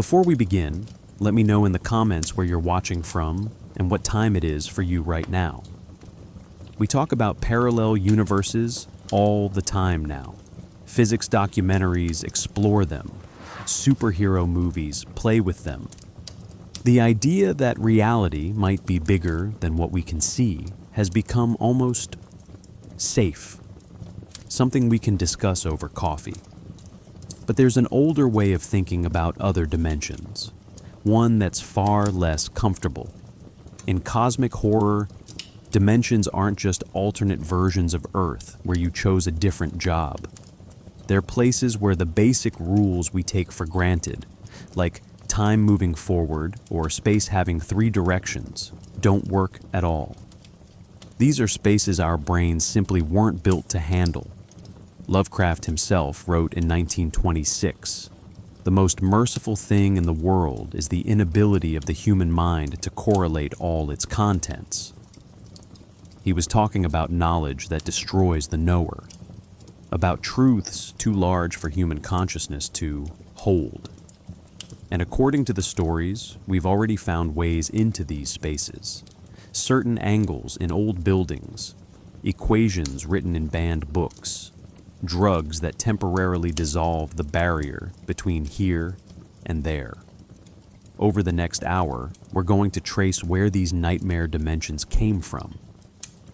Before we begin, let me know in the comments where you're watching from and what time it is for you right now. We talk about parallel universes all the time now. Physics documentaries explore them. Superhero movies play with them. The idea that reality might be bigger than what we can see has become almost safe, something we can discuss over coffee. But there's an older way of thinking about other dimensions, one that's far less comfortable. In cosmic horror, dimensions aren't just alternate versions of Earth where you chose a different job. They're places where the basic rules we take for granted, like time moving forward or space having 3 directions, don't work at all. These are spaces our brains simply weren't built to handle. Lovecraft himself wrote in 1926, "The most merciful thing in the world is the inability of the human mind to correlate all its contents." He was talking about knowledge that destroys the knower, about truths too large for human consciousness to hold. And according to the stories, we've already found ways into these spaces. Certain angles in old buildings, equations written in banned books, drugs that temporarily dissolve the barrier between here and there. Over the next hour, we're going to trace where these nightmare dimensions came from,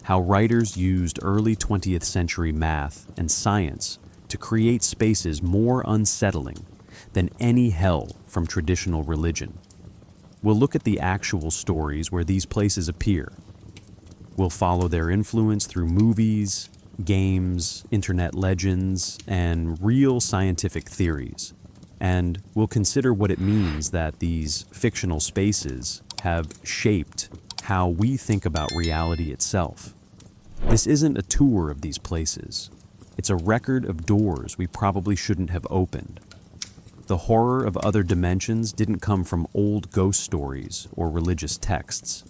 how writers used early 20th century math and science to create spaces more unsettling than any hell from traditional religion. We'll look at the actual stories where these places appear. We'll follow their influence through movies, games, internet legends, and real scientific theories. And we'll consider what it means that these fictional spaces have shaped how we think about reality itself. This isn't a tour of these places. It's a record of doors we probably shouldn't have opened. The horror of other dimensions didn't come from old ghost stories or religious texts.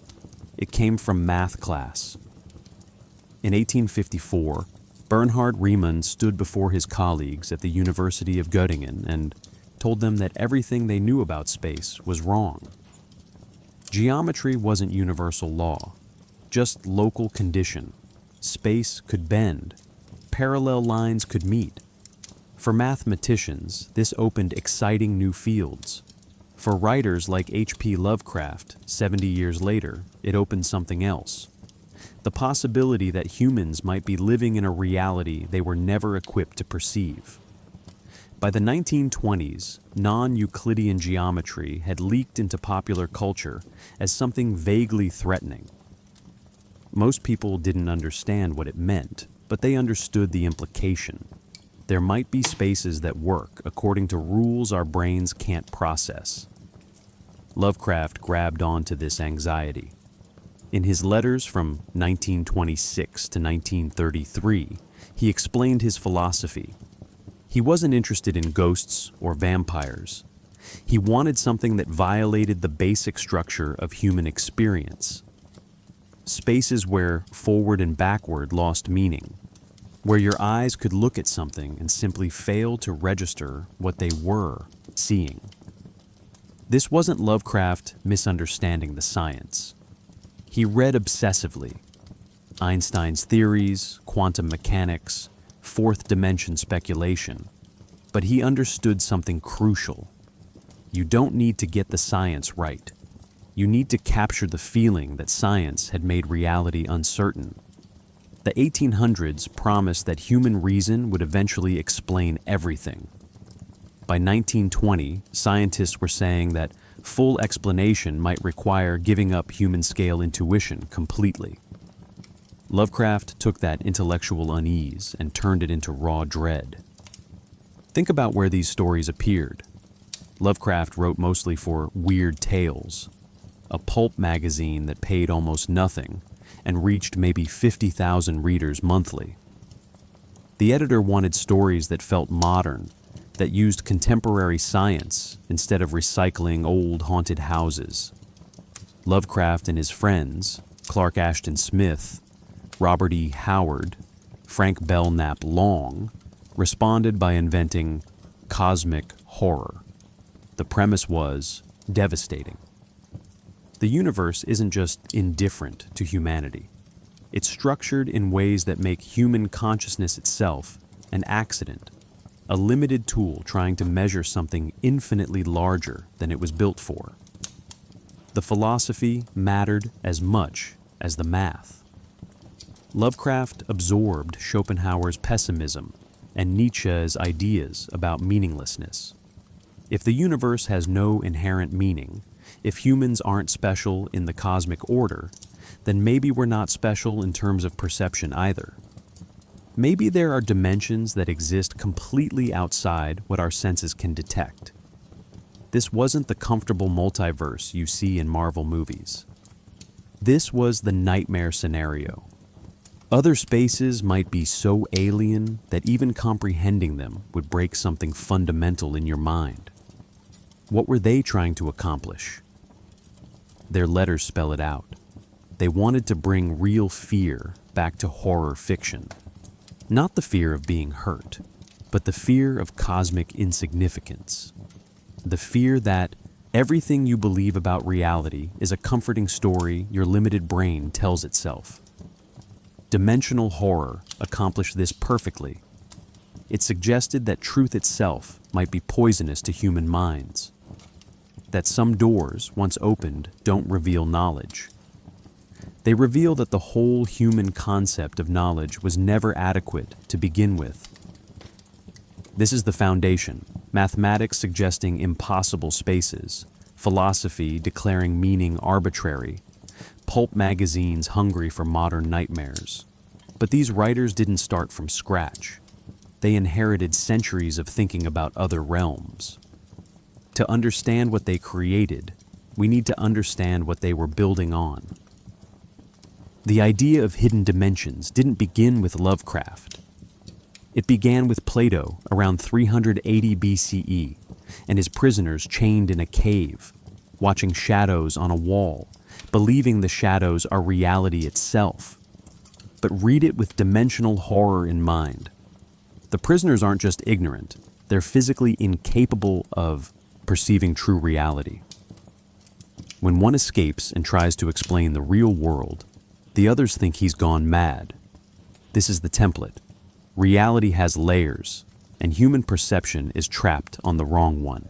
It came from math class. In 1854, Bernhard Riemann stood before his colleagues at the University of Göttingen and told them that everything they knew about space was wrong. Geometry wasn't universal law, just local condition. Space could bend. Parallel lines could meet. For mathematicians, this opened exciting new fields. For writers like H.P. Lovecraft, 70 years later, it opened something else. The possibility that humans might be living in a reality they were never equipped to perceive. By the 1920s, non-Euclidean geometry had leaked into popular culture as something vaguely threatening. Most people didn't understand what it meant, but they understood the implication. There might be spaces that work according to rules our brains can't process. Lovecraft grabbed onto this anxiety. In his letters from 1926 to 1933, he explained his philosophy. He wasn't interested in ghosts or vampires. He wanted something that violated the basic structure of human experience. Spaces where forward and backward lost meaning, where your eyes could look at something and simply fail to register what they were seeing. This wasn't Lovecraft misunderstanding the science. He read obsessively. Einstein's theories, quantum mechanics, fourth dimension speculation. But he understood something crucial. You don't need to get the science right. You need to capture the feeling that science had made reality uncertain. The 1800s promised that human reason would eventually explain everything. By 1920, scientists were saying that full explanation might require giving up human-scale intuition completely. Lovecraft took that intellectual unease and turned it into raw dread. Think about where these stories appeared. Lovecraft wrote mostly for Weird Tales, a pulp magazine that paid almost nothing and reached maybe 50,000 readers monthly. The editor wanted stories that felt modern, that used contemporary science instead of recycling old haunted houses. Lovecraft and his friends, Clark Ashton Smith, Robert E. Howard, Frank Belknap Long, responded by inventing cosmic horror. The premise was devastating. The universe isn't just indifferent to humanity. It's structured in ways that make human consciousness itself an accident, a limited tool trying to measure something infinitely larger than it was built for. The philosophy mattered as much as the math. Lovecraft absorbed Schopenhauer's pessimism and Nietzsche's ideas about meaninglessness. If the universe has no inherent meaning, if humans aren't special in the cosmic order, then maybe we're not special in terms of perception either. Maybe there are dimensions that exist completely outside what our senses can detect. This wasn't the comfortable multiverse you see in Marvel movies. This was the nightmare scenario. Other spaces might be so alien that even comprehending them would break something fundamental in your mind. What were they trying to accomplish? Their letters spell it out. They wanted to bring real fear back to horror fiction. Not the fear of being hurt, but the fear of cosmic insignificance. The fear that everything you believe about reality is a comforting story your limited brain tells itself. Dimensional horror accomplished this perfectly. It suggested that truth itself might be poisonous to human minds. That some doors, once opened, don't reveal knowledge. They reveal that the whole human concept of knowledge was never adequate to begin with. This is the foundation, mathematics suggesting impossible spaces, philosophy declaring meaning arbitrary, pulp magazines hungry for modern nightmares. But these writers didn't start from scratch. They inherited centuries of thinking about other realms. To understand what they created, we need to understand what they were building on. The idea of hidden dimensions didn't begin with Lovecraft. It began with Plato around 380 BCE and his prisoners chained in a cave, watching shadows on a wall, believing the shadows are reality itself. But read it with dimensional horror in mind. The prisoners aren't just ignorant, they're physically incapable of perceiving true reality. When one escapes and tries to explain the real world, the others think he's gone mad. This is the template. Reality has layers, and human perception is trapped on the wrong one.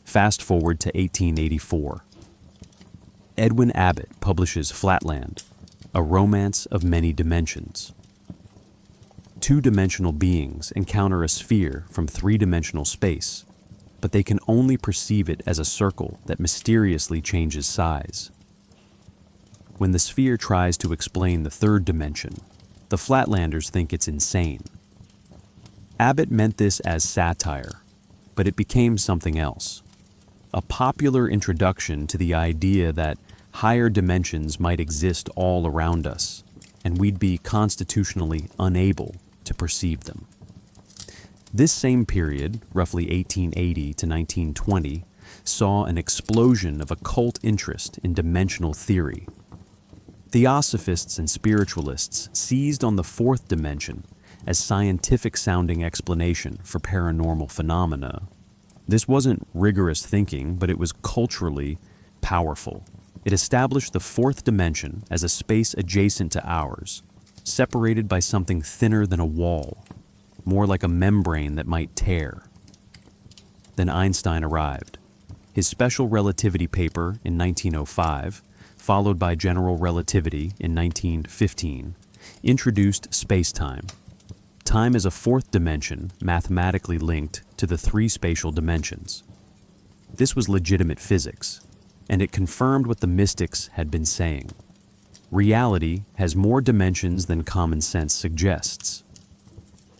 Fast forward to 1884. Edwin Abbott publishes Flatland, a romance of many dimensions. Two-dimensional beings encounter a sphere from three-dimensional space, but they can only perceive it as a circle that mysteriously changes size. When the sphere tries to explain the third dimension, the Flatlanders think it's insane. Abbott meant this as satire, but it became something else. A popular introduction to the idea that higher dimensions might exist all around us, and we'd be constitutionally unable to perceive them. This same period, roughly 1880 to 1920, saw an explosion of occult interest in dimensional theory. Theosophists and spiritualists seized on the fourth dimension as scientific-sounding explanation for paranormal phenomena. This wasn't rigorous thinking, but it was culturally powerful. It established the fourth dimension as a space adjacent to ours, separated by something thinner than a wall, more like a membrane that might tear. Then Einstein arrived. His special relativity paper in 1905, followed by general relativity in 1915, introduced space-time. Time is a fourth dimension mathematically linked to the three spatial dimensions. This was legitimate physics, and it confirmed what the mystics had been saying. Reality has more dimensions than common sense suggests.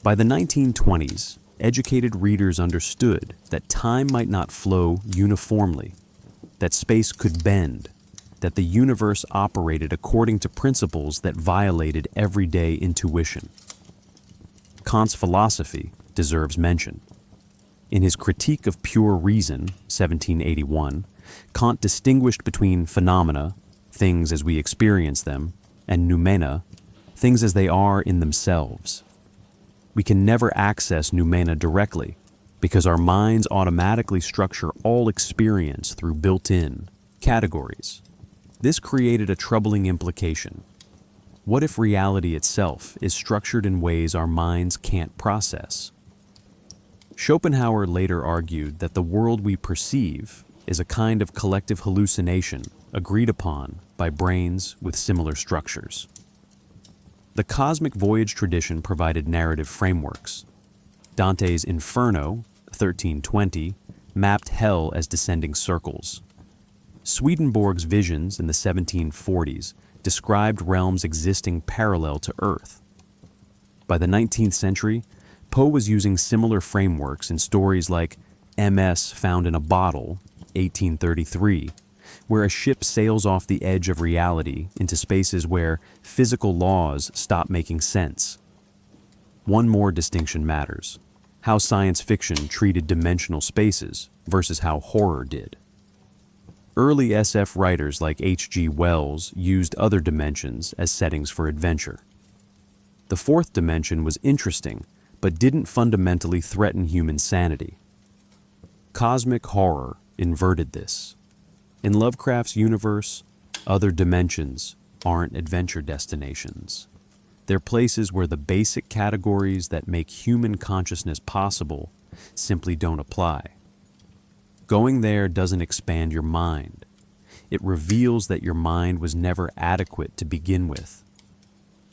By the 1920s, educated readers understood that time might not flow uniformly, that space could bend, that the universe operated according to principles that violated everyday intuition. Kant's philosophy deserves mention. In his Critique of Pure Reason, 1781, Kant distinguished between phenomena, things as we experience them, and noumena, things as they are in themselves. We can never access noumena directly, because our minds automatically structure all experience through built-in categories. This created a troubling implication. What if reality itself is structured in ways our minds can't process? Schopenhauer later argued that the world we perceive is a kind of collective hallucination agreed upon by brains with similar structures. The cosmic voyage tradition provided narrative frameworks. Dante's Inferno, 1320, mapped hell as descending circles. Swedenborg's visions in the 1740s described realms existing parallel to Earth. By the 19th century, Poe was using similar frameworks in stories like MS Found in a Bottle, 1833, where a ship sails off the edge of reality into spaces where physical laws stop making sense. One more distinction matters: how science fiction treated dimensional spaces versus how horror did. Early SF writers like H.G. Wells used other dimensions as settings for adventure. The fourth dimension was interesting, but didn't fundamentally threaten human sanity. Cosmic horror inverted this. In Lovecraft's universe, other dimensions aren't adventure destinations. They're places where the basic categories that make human consciousness possible simply don't apply. Going there doesn't expand your mind. It reveals that your mind was never adequate to begin with.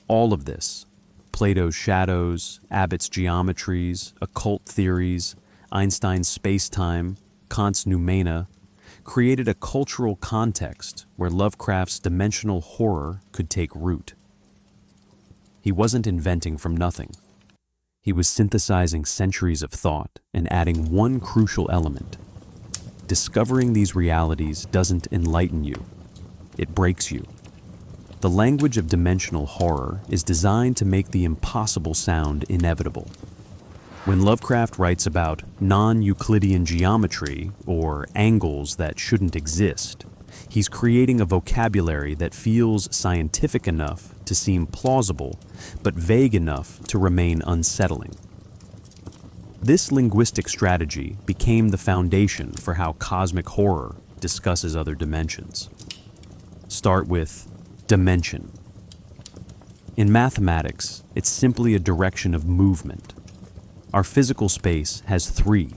All of this, Plato's shadows, Abbott's geometries, occult theories, Einstein's space-time, Kant's noumena, created a cultural context where Lovecraft's dimensional horror could take root. He wasn't inventing from nothing. He was synthesizing centuries of thought and adding one crucial element. Discovering these realities doesn't enlighten you. It breaks you. The language of dimensional horror is designed to make the impossible sound inevitable. When Lovecraft writes about non-Euclidean geometry, or angles that shouldn't exist, he's creating a vocabulary that feels scientific enough to seem plausible, but vague enough to remain unsettling. This linguistic strategy became the foundation for how cosmic horror discusses other dimensions. Start with dimension. In mathematics, it's simply a direction of movement. Our physical space has three,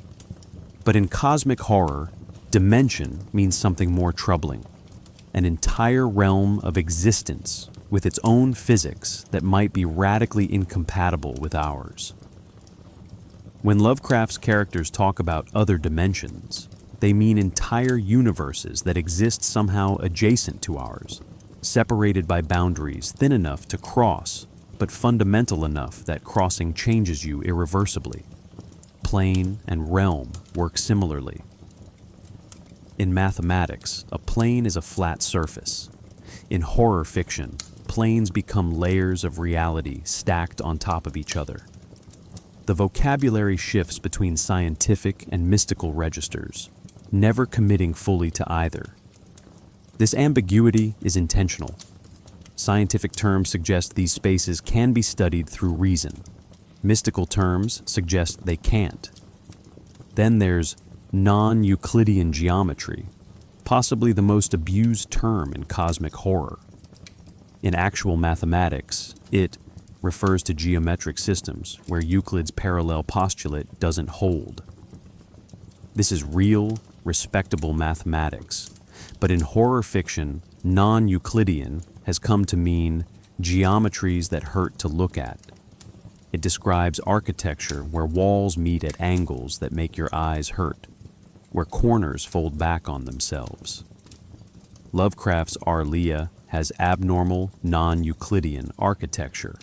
but in cosmic horror, dimension means something more troubling: an entire realm of existence with its own physics that might be radically incompatible with ours. When Lovecraft's characters talk about other dimensions, they mean entire universes that exist somehow adjacent to ours, separated by boundaries thin enough to cross, but fundamental enough that crossing changes you irreversibly. Plane and realm work similarly. In mathematics, a plane is a flat surface. In horror fiction, planes become layers of reality stacked on top of each other. The vocabulary shifts between scientific and mystical registers, never committing fully to either. This ambiguity is intentional. Scientific terms suggest these spaces can be studied through reason. Mystical terms suggest they can't. Then there's non-Euclidean geometry, possibly the most abused term in cosmic horror. In actual mathematics, it refers to geometric systems where Euclid's parallel postulate doesn't hold. This is real, respectable mathematics, but in horror fiction, non-Euclidean has come to mean geometries that hurt to look at. It describes architecture where walls meet at angles that make your eyes hurt, where corners fold back on themselves. Lovecraft's Arlia has abnormal, non-Euclidean architecture,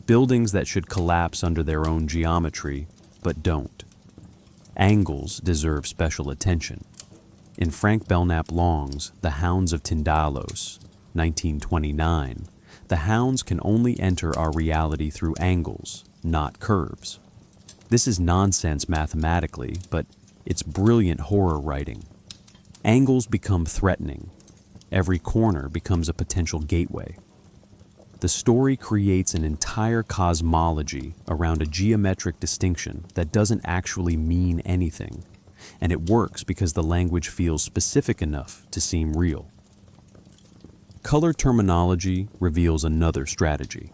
buildings that should collapse under their own geometry, but don't. Angles deserve special attention. In Frank Belknap Long's The Hounds of Tyndalos, 1929, the hounds can only enter our reality through angles, not curves. This is nonsense mathematically, but it's brilliant horror writing. Angles become threatening. Every corner becomes a potential gateway. the story creates an entire cosmology around a geometric distinction that doesn't actually mean anything, and it works because the language feels specific enough to seem real. Color terminology reveals another strategy.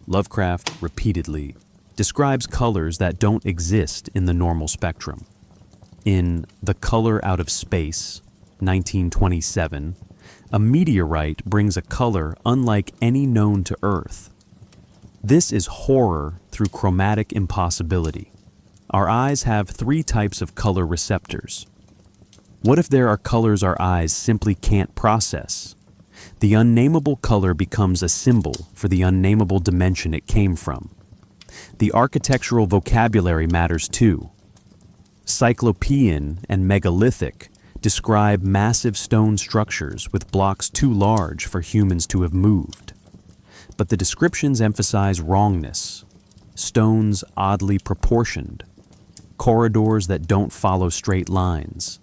Lovecraft repeatedly describes colors that don't exist in the normal spectrum. In The Color Out of Space, 1927, a meteorite brings a color unlike any known to Earth. This is horror through chromatic impossibility. Our eyes have 3 types of color receptors. What if there are colors our eyes simply can't process? The unnameable color becomes a symbol for the unnameable dimension it came from. The architectural vocabulary matters too. Cyclopean and megalithic describe massive stone structures with blocks too large for humans to have moved. But the descriptions emphasize wrongness, stones oddly proportioned, corridors that don't follow straight lines.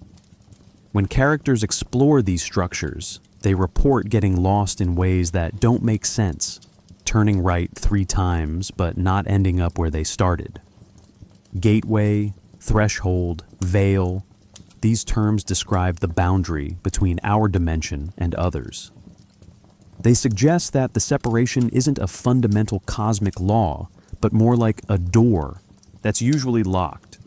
When characters explore these structures, they report getting lost in ways that don't make sense, turning right 3 times but not ending up where they started. Gateway, threshold, veil, these terms describe the boundary between our dimension and others. They suggest that the separation isn't a fundamental cosmic law, but more like a door that's usually locked.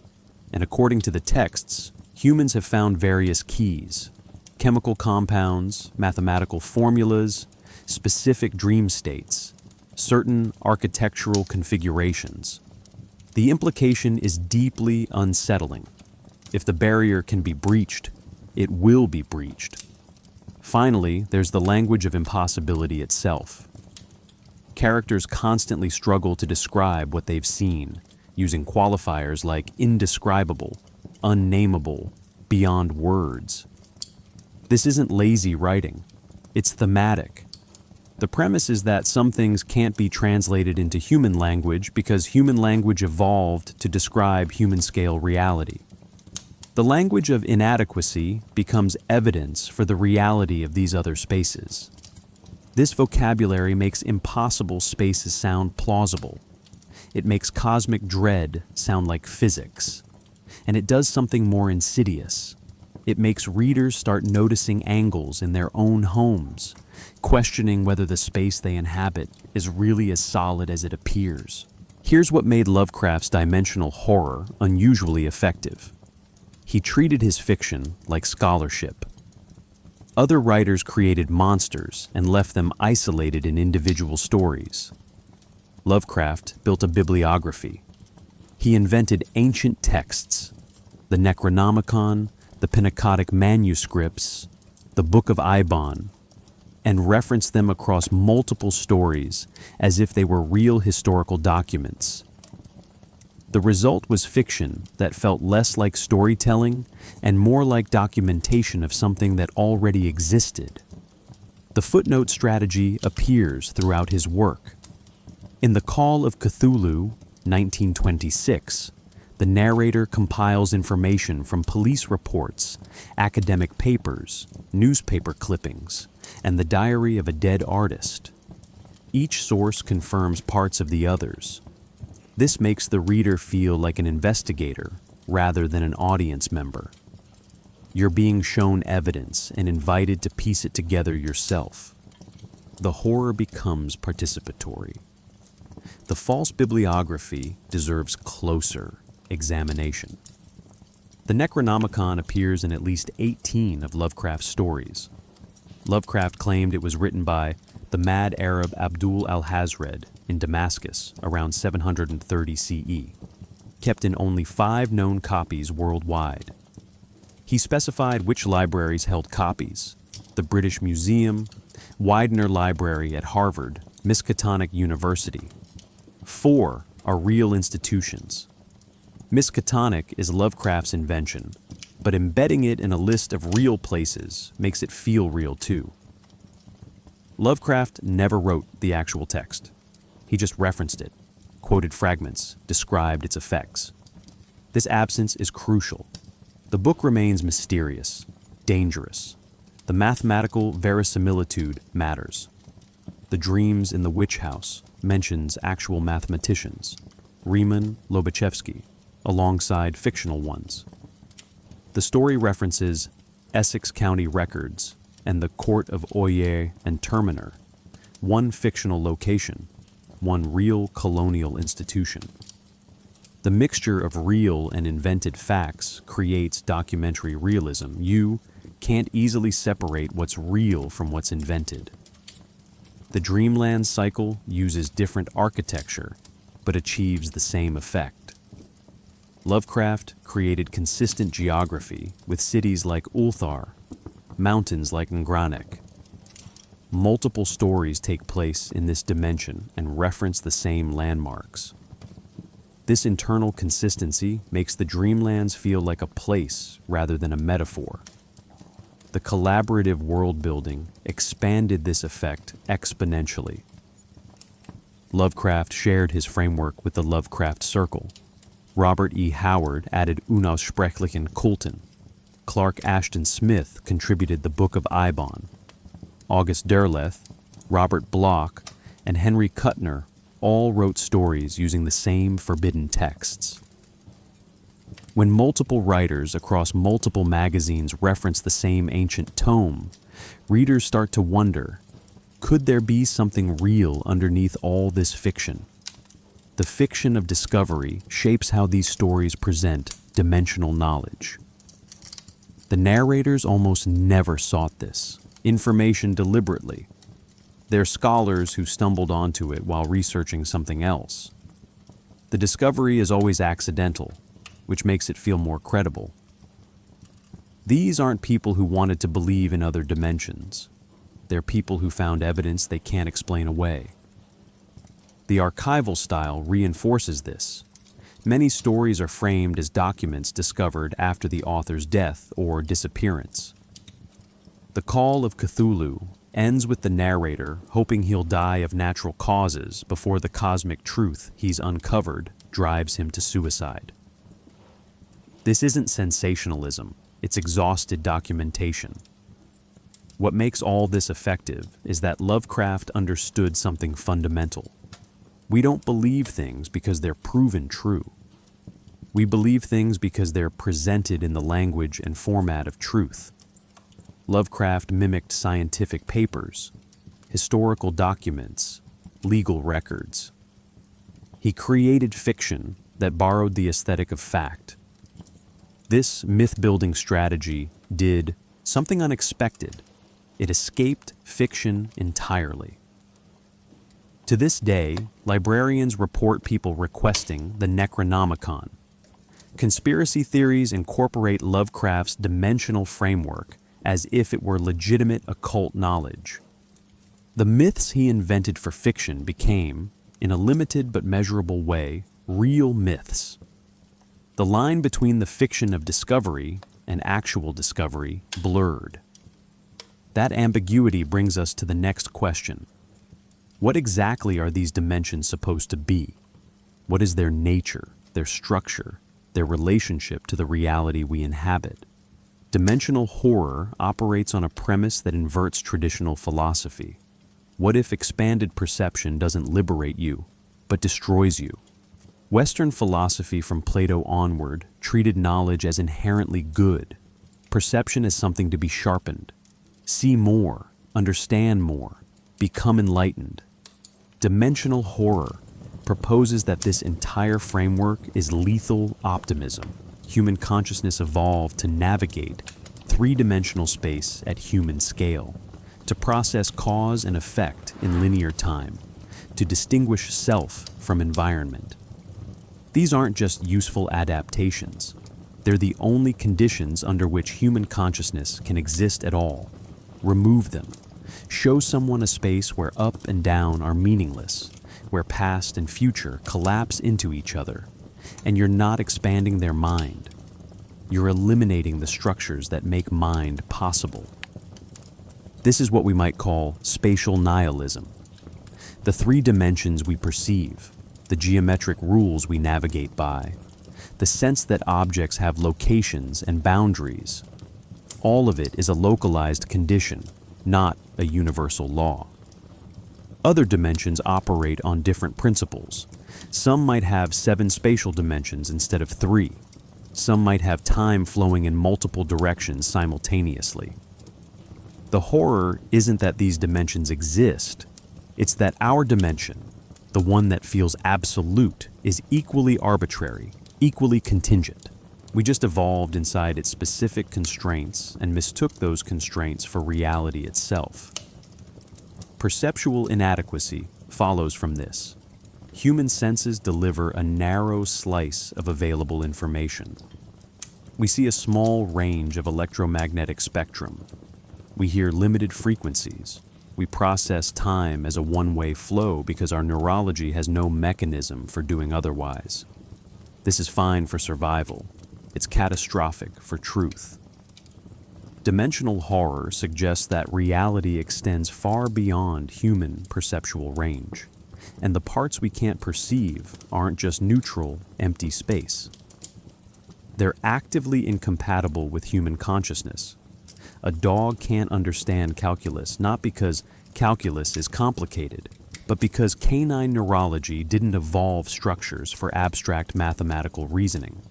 And according to the texts, humans have found various keys, chemical compounds, mathematical formulas, specific dream states, certain architectural configurations. The implication is deeply unsettling. If the barrier can be breached, it will be breached. Finally, there's the language of impossibility itself. Characters constantly struggle to describe what they've seen, using qualifiers like indescribable, unnameable, beyond words. This isn't lazy writing. It's thematic. The premise is that some things can't be translated into human language because human language evolved to describe human-scale reality. The language of inadequacy becomes evidence for the reality of these other spaces. This vocabulary makes impossible spaces sound plausible. It makes cosmic dread sound like physics. And it does something more insidious. It makes readers start noticing angles in their own homes, questioning whether the space they inhabit is really as solid as it appears. Here's what made Lovecraft's dimensional horror unusually effective. He treated his fiction like scholarship. Other writers created monsters and left them isolated in individual stories. Lovecraft built a bibliography. He invented ancient texts, the Necronomicon, the Pennacotic manuscripts, the Book of Ibon, and referenced them across multiple stories as if they were real historical documents. The result was fiction that felt less like storytelling and more like documentation of something that already existed. The footnote strategy appears throughout his work. In The Call of Cthulhu, 1926, the narrator compiles information from police reports, academic papers, newspaper clippings, and the diary of a dead artist. Each source confirms parts of the others. This makes the reader feel like an investigator rather than an audience member. You're being shown evidence and invited to piece it together yourself. The horror becomes participatory. The false bibliography deserves closer examination. The Necronomicon appears in at least 18 of Lovecraft's stories. Lovecraft claimed it was written by the mad Arab Abdul al-Hazred in Damascus around 730 CE, kept in only 5 known copies worldwide. He specified which libraries held copies: the British Museum, Widener Library at Harvard, Miskatonic University. 4 are real institutions. Miskatonic is Lovecraft's invention, but embedding it in a list of real places makes it feel real too. Lovecraft never wrote the actual text. He just referenced it, quoted fragments, described its effects. This absence is crucial. The book remains mysterious, dangerous. The mathematical verisimilitude matters. The Dreams in the Witch House mentions actual mathematicians, Riemann, Lobachevsky, alongside fictional ones. The story references Essex County records and the Court of Oyer and Terminer, one fictional location, one real colonial institution. The mixture of real and invented facts creates documentary realism. You can't easily separate what's real from what's invented. The dreamlands cycle uses different architecture, but achieves the same effect. Lovecraft created consistent geography with cities like Ulthar, mountains like Ngranek. Multiple stories take place in this dimension and reference the same landmarks. This internal consistency makes the dreamlands feel like a place rather than a metaphor. The collaborative world building expanded this effect exponentially. Lovecraft shared his framework with the Lovecraft Circle. Robert E. Howard added Unaussprechlichen Kulten. Clark Ashton Smith contributed the Book of Eibon. August Derleth, Robert Bloch, and Henry Kuttner all wrote stories using the same forbidden texts. When multiple writers across multiple magazines reference the same ancient tome, readers start to wonder, could there be something real underneath all this fiction? The fiction of discovery shapes how these stories present dimensional knowledge. The narrators almost never sought this information deliberately. They're scholars who stumbled onto it while researching something else. The discovery is always accidental, which makes it feel more credible. These aren't people who wanted to believe in other dimensions. They're people who found evidence they can't explain away. The archival style reinforces this. Many stories are framed as documents discovered after the author's death or disappearance. The Call of Cthulhu ends with the narrator hoping he'll die of natural causes before the cosmic truth he's uncovered drives him to suicide. This isn't sensationalism, it's exhausted documentation. What makes all this effective is that Lovecraft understood something fundamental. We don't believe things because they're proven true. We believe things because they're presented in the language and format of truth. Lovecraft mimicked scientific papers, historical documents, legal records. He created fiction that borrowed the aesthetic of fact. This myth-building strategy did something unexpected. It escaped fiction entirely. To this day, librarians report people requesting the Necronomicon. Conspiracy theories incorporate Lovecraft's dimensional framework as if it were legitimate occult knowledge. The myths he invented for fiction became, in a limited but measurable way, real myths. The line between the fiction of discovery and actual discovery blurred. That ambiguity brings us to the next question. What exactly are these dimensions supposed to be? What is their nature, their structure, their relationship to the reality we inhabit? Dimensional horror operates on a premise that inverts traditional philosophy. What if expanded perception doesn't liberate you, but destroys you? Western philosophy from Plato onward treated knowledge as inherently good, perception as something to be sharpened. See more, understand more, become enlightened. Dimensional horror proposes that this entire framework is lethal optimism. Human consciousness evolved to navigate three-dimensional space at human scale, to process cause and effect in linear time, to distinguish self from environment. These aren't just useful adaptations. They're the only conditions under which human consciousness can exist at all. Remove them. Show someone a space where up and down are meaningless, where past and future collapse into each other, and you're not expanding their mind. You're eliminating the structures that make mind possible. This is what we might call spatial nihilism. The three dimensions we perceive, the geometric rules we navigate by, the sense that objects have locations and boundaries, all of it is a localized condition, not a universal law. Other dimensions operate on different principles. Some might have 7 spatial dimensions instead of 3. Some might have time flowing in multiple directions simultaneously. The horror isn't that these dimensions exist, it's that our dimension, the one that feels absolute, is equally arbitrary, equally contingent. We just evolved inside its specific constraints and mistook those constraints for reality itself. Perceptual inadequacy follows from this. Human senses deliver a narrow slice of available information. We see a small range of electromagnetic spectrum. We hear limited frequencies. We process time as a one-way flow because our neurology has no mechanism for doing otherwise. This is fine for survival. It's catastrophic for truth. Dimensional horror suggests that reality extends far beyond human perceptual range, and the parts we can't perceive aren't just neutral, empty space. They're actively incompatible with human consciousness. A dog can't understand calculus, not because calculus is complicated, but because canine neurology didn't evolve structures for abstract mathematical reasoning.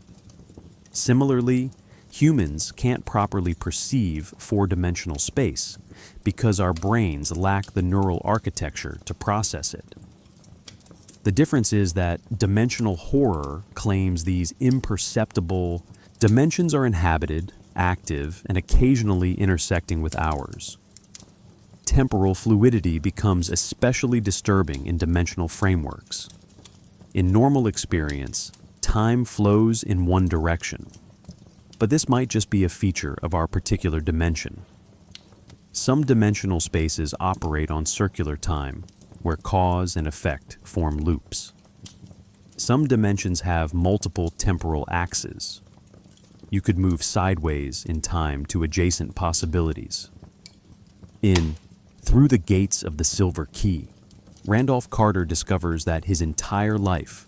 Similarly, humans can't properly perceive 4-dimensional space because our brains lack the neural architecture to process it. The difference is that dimensional horror claims these imperceptible dimensions are inhabited, active, and occasionally intersecting with ours. Temporal fluidity becomes especially disturbing in dimensional frameworks. In normal experience, time flows in one direction, but this might just be a feature of our particular dimension. Some dimensional spaces operate on circular time, where cause and effect form loops. Some dimensions have multiple temporal axes. You could move sideways in time to adjacent possibilities. In Through the Gates of the Silver Key, Randolph Carter discovers that his entire life,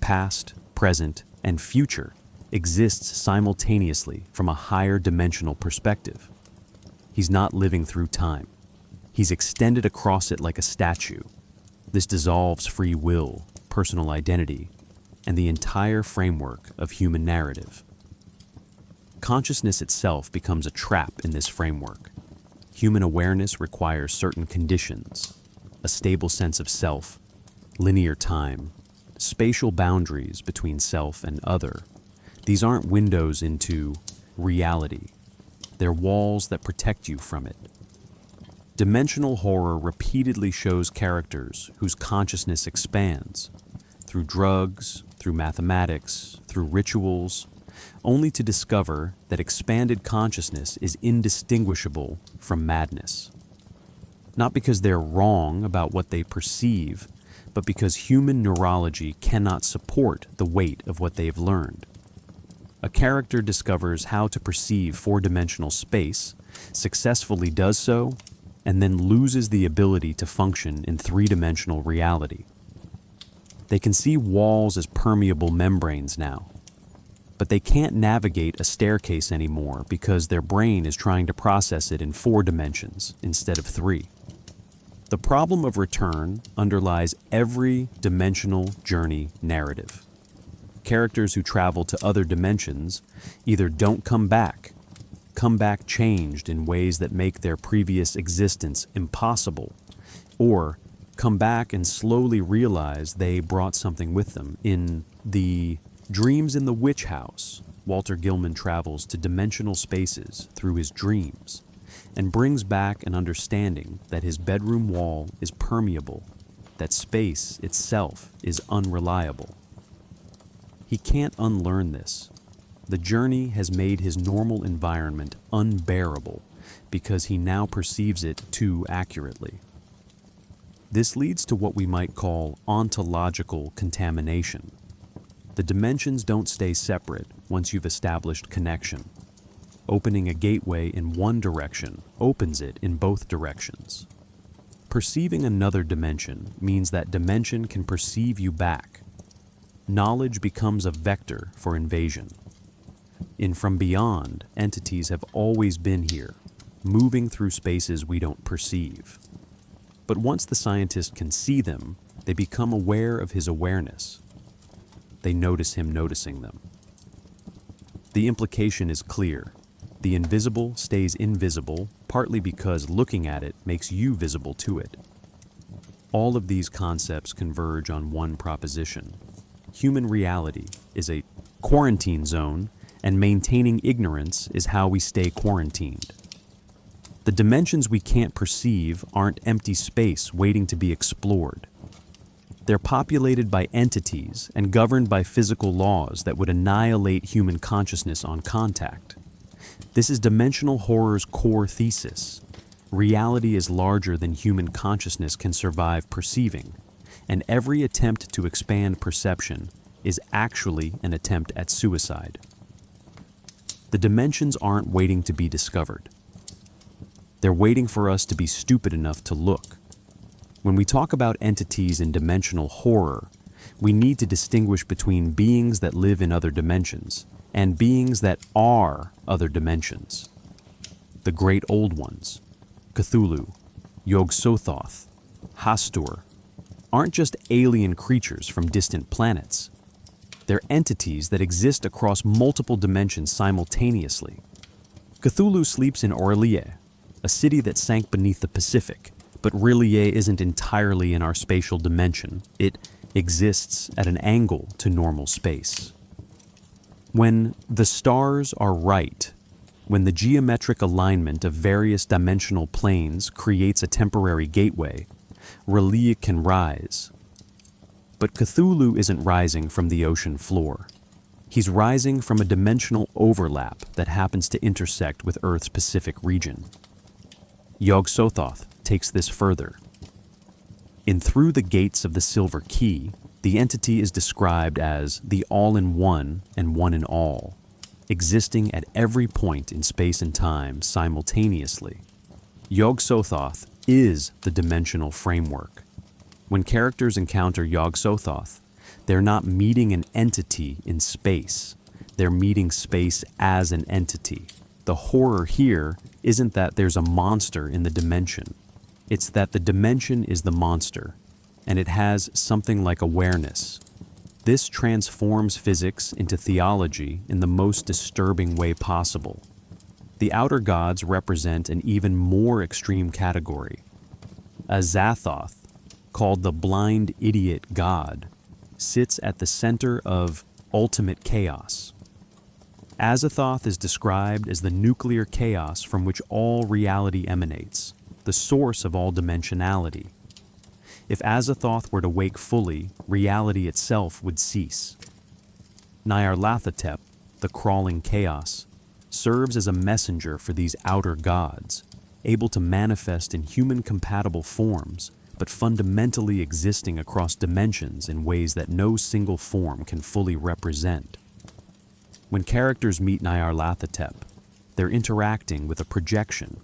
past, present, and future, exists simultaneously from a higher dimensional perspective. He's not living through time. He's extended across it like a statue. This dissolves free will, personal identity, and the entire framework of human narrative. Consciousness itself becomes a trap in this framework. Human awareness requires certain conditions: a stable sense of self, linear time, spatial boundaries between self and other. These aren't windows into reality. They're walls that protect you from it. Dimensional horror repeatedly shows characters whose consciousness expands through drugs, through mathematics, through rituals, only to discover that expanded consciousness is indistinguishable from madness. Not because they're wrong about what they perceive, but because human neurology cannot support the weight of what they've learned. A character discovers how to perceive 4-dimensional space, successfully does so, and then loses the ability to function in 3-dimensional reality. They can see walls as permeable membranes now, but they can't navigate a staircase anymore because their brain is trying to process it in 4 dimensions instead of 3. The problem of return underlies every dimensional journey narrative. Characters who travel to other dimensions either don't come back changed in ways that make their previous existence impossible, or come back and slowly realize they brought something with them. In the Dreams in the Witch House, Walter Gilman travels to dimensional spaces through his dreams and brings back an understanding that his bedroom wall is permeable, that space itself is unreliable. He can't unlearn this. The journey has made his normal environment unbearable because he now perceives it too accurately. This leads to what we might call ontological contamination. The dimensions don't stay separate once you've established connection. Opening a gateway in one direction opens it in both directions. Perceiving another dimension means that dimension can perceive you back. Knowledge becomes a vector for invasion. In From Beyond, entities have always been here, moving through spaces we don't perceive. But once the scientist can see them, they become aware of his awareness. They notice him noticing them. The implication is clear. The invisible stays invisible, partly because looking at it makes you visible to it. All of these concepts converge on one proposition. Human reality is a quarantine zone, and maintaining ignorance is how we stay quarantined. The dimensions we can't perceive aren't empty space waiting to be explored. They're populated by entities and governed by physical laws that would annihilate human consciousness on contact. This is dimensional horror's core thesis. Reality is larger than human consciousness can survive perceiving, and every attempt to expand perception is actually an attempt at suicide. The dimensions aren't waiting to be discovered. They're waiting for us to be stupid enough to look. When we talk about entities in dimensional horror, we need to distinguish between beings that live in other dimensions and beings that are other dimensions. The great old ones, Cthulhu, Yog-Sothoth, Hastur, aren't just alien creatures from distant planets. They're entities that exist across multiple dimensions simultaneously. Cthulhu sleeps in Orlie, a city that sank beneath the Pacific, but R'lyeh isn't entirely in our spatial dimension. It exists at an angle to normal space. When the stars are right, when the geometric alignment of various dimensional planes creates a temporary gateway, R'lyeh can rise. But Cthulhu isn't rising from the ocean floor. He's rising from a dimensional overlap that happens to intersect with Earth's Pacific region. Yog-Sothoth takes this further. In Through the Gates of the Silver Key, the entity is described as the all-in-one and one-in-all, existing at every point in space and time simultaneously. Yog-Sothoth is the dimensional framework. When characters encounter Yog-Sothoth, they're not meeting an entity in space. They're meeting space as an entity. The horror here isn't that there's a monster in the dimension. It's that the dimension is the monster, and it has something like awareness. This transforms physics into theology in the most disturbing way possible. The outer gods represent an even more extreme category. Azathoth, called the blind idiot god, sits at the center of ultimate chaos. Azathoth is described as the nuclear chaos from which all reality emanates, the source of all dimensionality. If Azathoth were to wake fully, reality itself would cease. Nyarlathotep, the crawling chaos, serves as a messenger for these outer gods, able to manifest in human-compatible forms, but fundamentally existing across dimensions in ways that no single form can fully represent. When characters meet Nyarlathotep, they're interacting with a projection,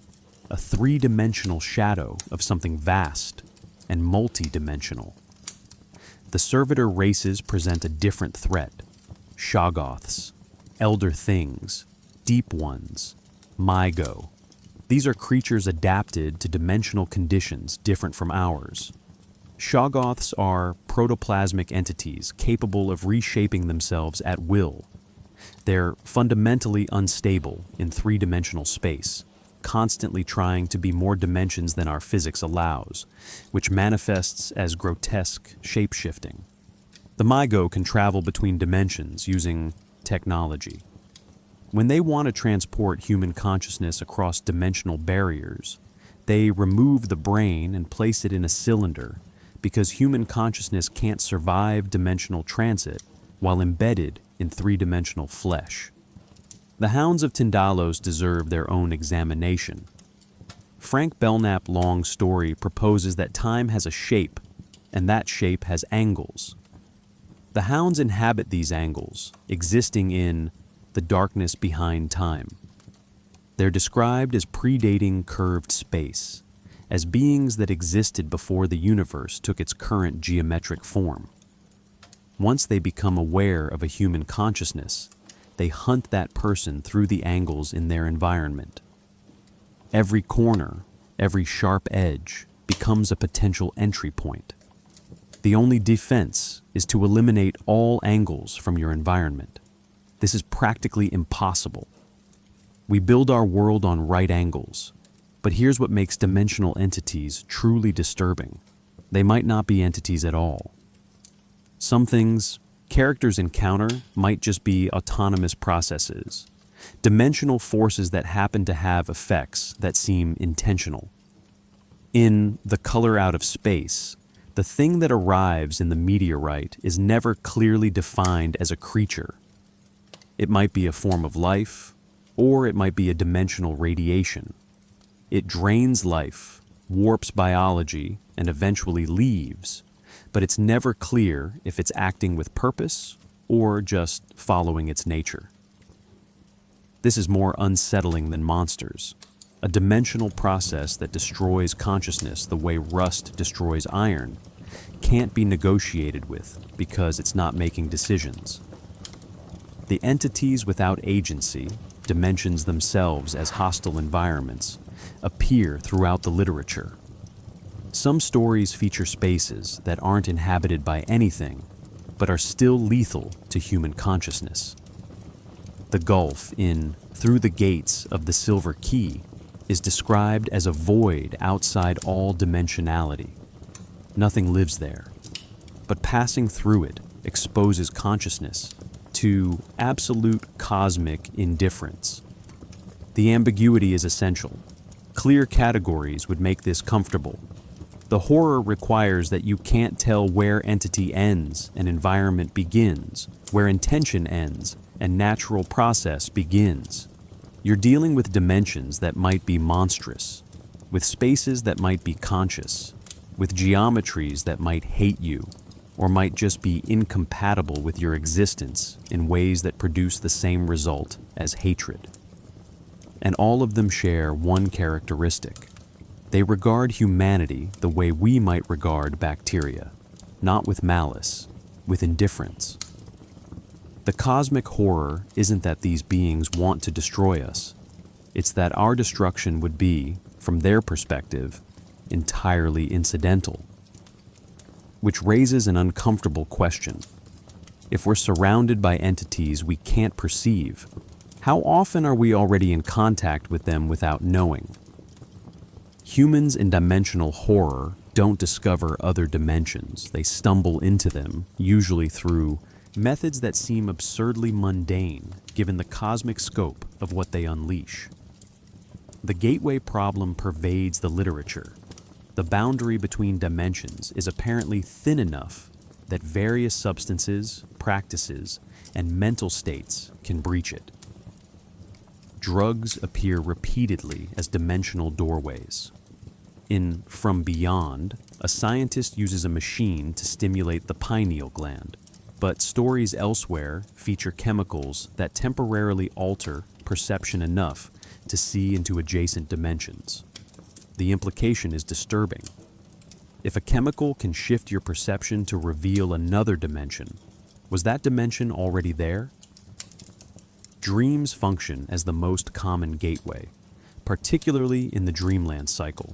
a three-dimensional shadow of something vast and multi-dimensional. The servitor races present a different threat: Shoggoths, Elder Things, Deep Ones, Mygo. These are creatures adapted to dimensional conditions different from ours. Shoggoths are protoplasmic entities capable of reshaping themselves at will. They're fundamentally unstable in three-dimensional space, constantly trying to be more dimensions than our physics allows, which manifests as grotesque shape-shifting. The Mygo can travel between dimensions using technology. When they want to transport human consciousness across dimensional barriers, they remove the brain and place it in a cylinder because human consciousness can't survive dimensional transit while embedded in three-dimensional flesh. The Hounds of Tindalos deserve their own examination. Frank Belknap Long's story proposes that time has a shape, and that shape has angles. The Hounds inhabit these angles, existing in the darkness behind time. They're described as predating curved space, as beings that existed before the universe took its current geometric form. Once they become aware of a human consciousness, they hunt that person through the angles in their environment. Every corner, every sharp edge, becomes a potential entry point. The only defense is to eliminate all angles from your environment. This is practically impossible. We build our world on right angles, but here's what makes dimensional entities truly disturbing. They might not be entities at all. Some things characters encounter might just be autonomous processes, dimensional forces that happen to have effects that seem intentional. In The Color Out of Space, the thing that arrives in the meteorite is never clearly defined as a creature. It might be a form of life, or it might be a dimensional radiation. It drains life, warps biology, and eventually leaves, but it's never clear if it's acting with purpose or just following its nature. This is more unsettling than monsters. A dimensional process that destroys consciousness the way rust destroys iron can't be negotiated with because it's not making decisions. The entities without agency, dimensions themselves as hostile environments, appear throughout the literature. Some stories feature spaces that aren't inhabited by anything, but are still lethal to human consciousness. The gulf in Through the Gates of the Silver Key is described as a void outside all dimensionality. Nothing lives there, but passing through it exposes consciousness to absolute cosmic indifference. The ambiguity is essential. Clear categories would make this comfortable. The horror requires that you can't tell where entity ends and environment begins, where intention ends and natural process begins. You're dealing with dimensions that might be monstrous, with spaces that might be conscious, with geometries that might hate you, or might just be incompatible with your existence in ways that produce the same result as hatred. And all of them share one characteristic. They regard humanity the way we might regard bacteria, not with malice, with indifference. The cosmic horror isn't that these beings want to destroy us. It's that our destruction would be, from their perspective, entirely incidental. Which raises an uncomfortable question. If we're surrounded by entities we can't perceive, how often are we already in contact with them without knowing? Humans in dimensional horror don't discover other dimensions. They stumble into them, usually through methods that seem absurdly mundane given the cosmic scope of what they unleash. The gateway problem pervades the literature. The boundary between dimensions is apparently thin enough that various substances, practices, and mental states can breach it. Drugs appear repeatedly as dimensional doorways. In From Beyond, a scientist uses a machine to stimulate the pineal gland, but stories elsewhere feature chemicals that temporarily alter perception enough to see into adjacent dimensions. The implication is disturbing. If a chemical can shift your perception to reveal another dimension, was that dimension already there? Dreams function as the most common gateway, particularly in the dreamland cycle.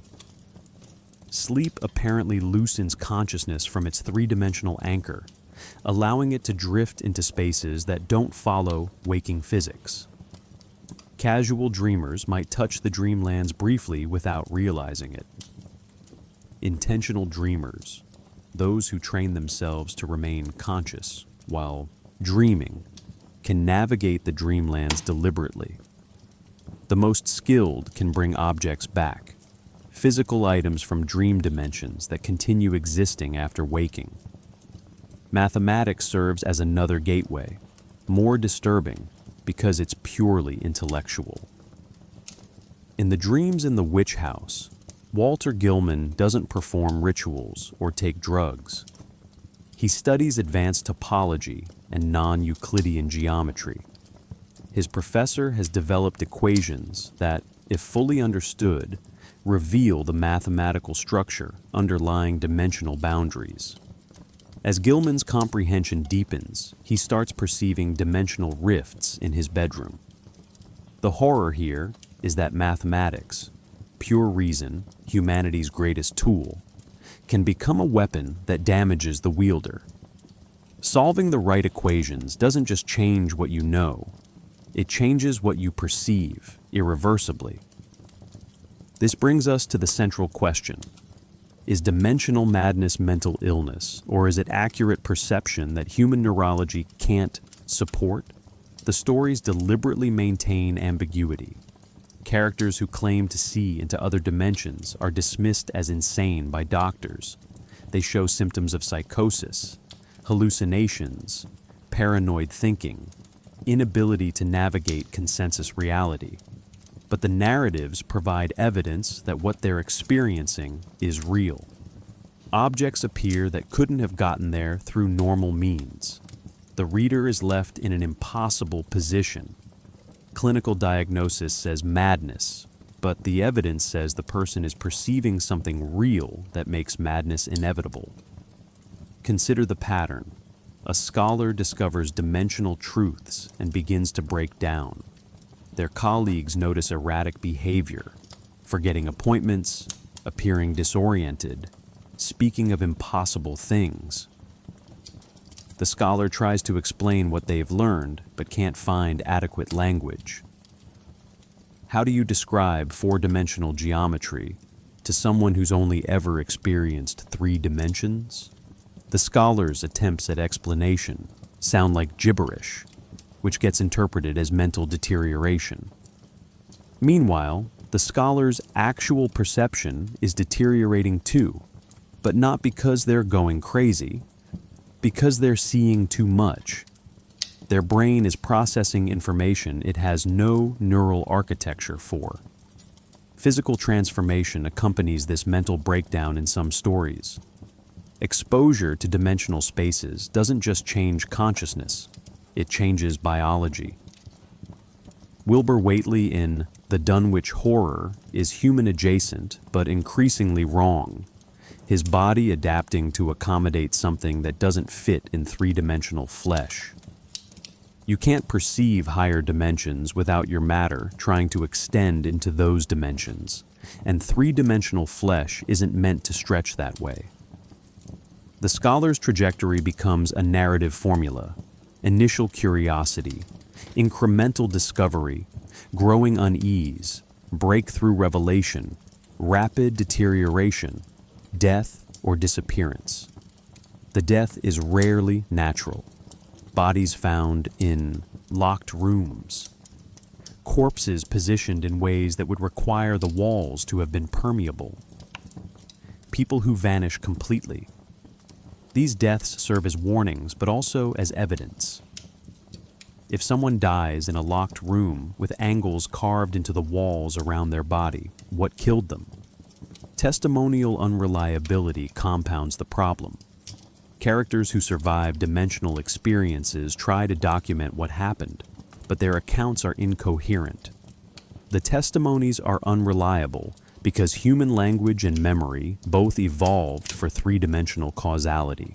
Sleep apparently loosens consciousness from its three-dimensional anchor, allowing it to drift into spaces that don't follow waking physics. Casual dreamers might touch the dreamlands briefly without realizing it. Intentional dreamers, those who train themselves to remain conscious while dreaming, can navigate the dreamlands deliberately. The most skilled can bring objects back, physical items from dream dimensions that continue existing after waking. Mathematics serves as another gateway, more disturbing because it's purely intellectual. In The Dreams in the Witch House, Walter Gilman doesn't perform rituals or take drugs. He studies advanced topology and non-Euclidean geometry. His professor has developed equations that, if fully understood, reveal the mathematical structure underlying dimensional boundaries. As Gilman's comprehension deepens, he starts perceiving dimensional rifts in his bedroom. The horror here is that mathematics, pure reason, humanity's greatest tool, can become a weapon that damages the wielder. Solving the right equations doesn't just change what you know, it changes what you perceive irreversibly. This brings us to the central question. Is dimensional madness mental illness, or is it accurate perception that human neurology can't support? The stories deliberately maintain ambiguity. Characters who claim to see into other dimensions are dismissed as insane by doctors. They show symptoms of psychosis, hallucinations, paranoid thinking, inability to navigate consensus reality. But the narratives provide evidence that what they're experiencing is real. Objects appear that couldn't have gotten there through normal means. The reader is left in an impossible position. Clinical diagnosis says madness, but the evidence says the person is perceiving something real that makes madness inevitable. Consider the pattern. A scholar discovers dimensional truths and begins to break down. Their colleagues notice erratic behavior, forgetting appointments, appearing disoriented, speaking of impossible things. The scholar tries to explain what they've learned, but can't find adequate language. How do you describe four-dimensional geometry to someone who's only ever experienced 3 dimensions? The scholar's attempts at explanation sound like gibberish, which gets interpreted as mental deterioration. Meanwhile, the scholar's actual perception is deteriorating too, but not because they're going crazy, because they're seeing too much. Their brain is processing information it has no neural architecture for. Physical transformation accompanies this mental breakdown in some stories. Exposure to dimensional spaces doesn't just change consciousness, it changes biology. Wilbur Whateley in The Dunwich Horror is human-adjacent, but increasingly wrong. His body adapting to accommodate something that doesn't fit in 3-dimensional flesh. You can't perceive higher dimensions without your matter trying to extend into those dimensions, and 3-dimensional flesh isn't meant to stretch that way. The scholar's trajectory becomes a narrative formula: initial curiosity, incremental discovery, growing unease, breakthrough revelation, rapid deterioration, death or disappearance. The death is rarely natural. Bodies found in locked rooms. Corpses positioned in ways that would require the walls to have been permeable. People who vanish completely. These deaths serve as warnings, but also as evidence. If someone dies in a locked room with angles carved into the walls around their body, what killed them? Testimonial unreliability compounds the problem. Characters who survive dimensional experiences try to document what happened, but their accounts are incoherent. The testimonies are unreliable because human language and memory both evolved for 3-dimensional causality.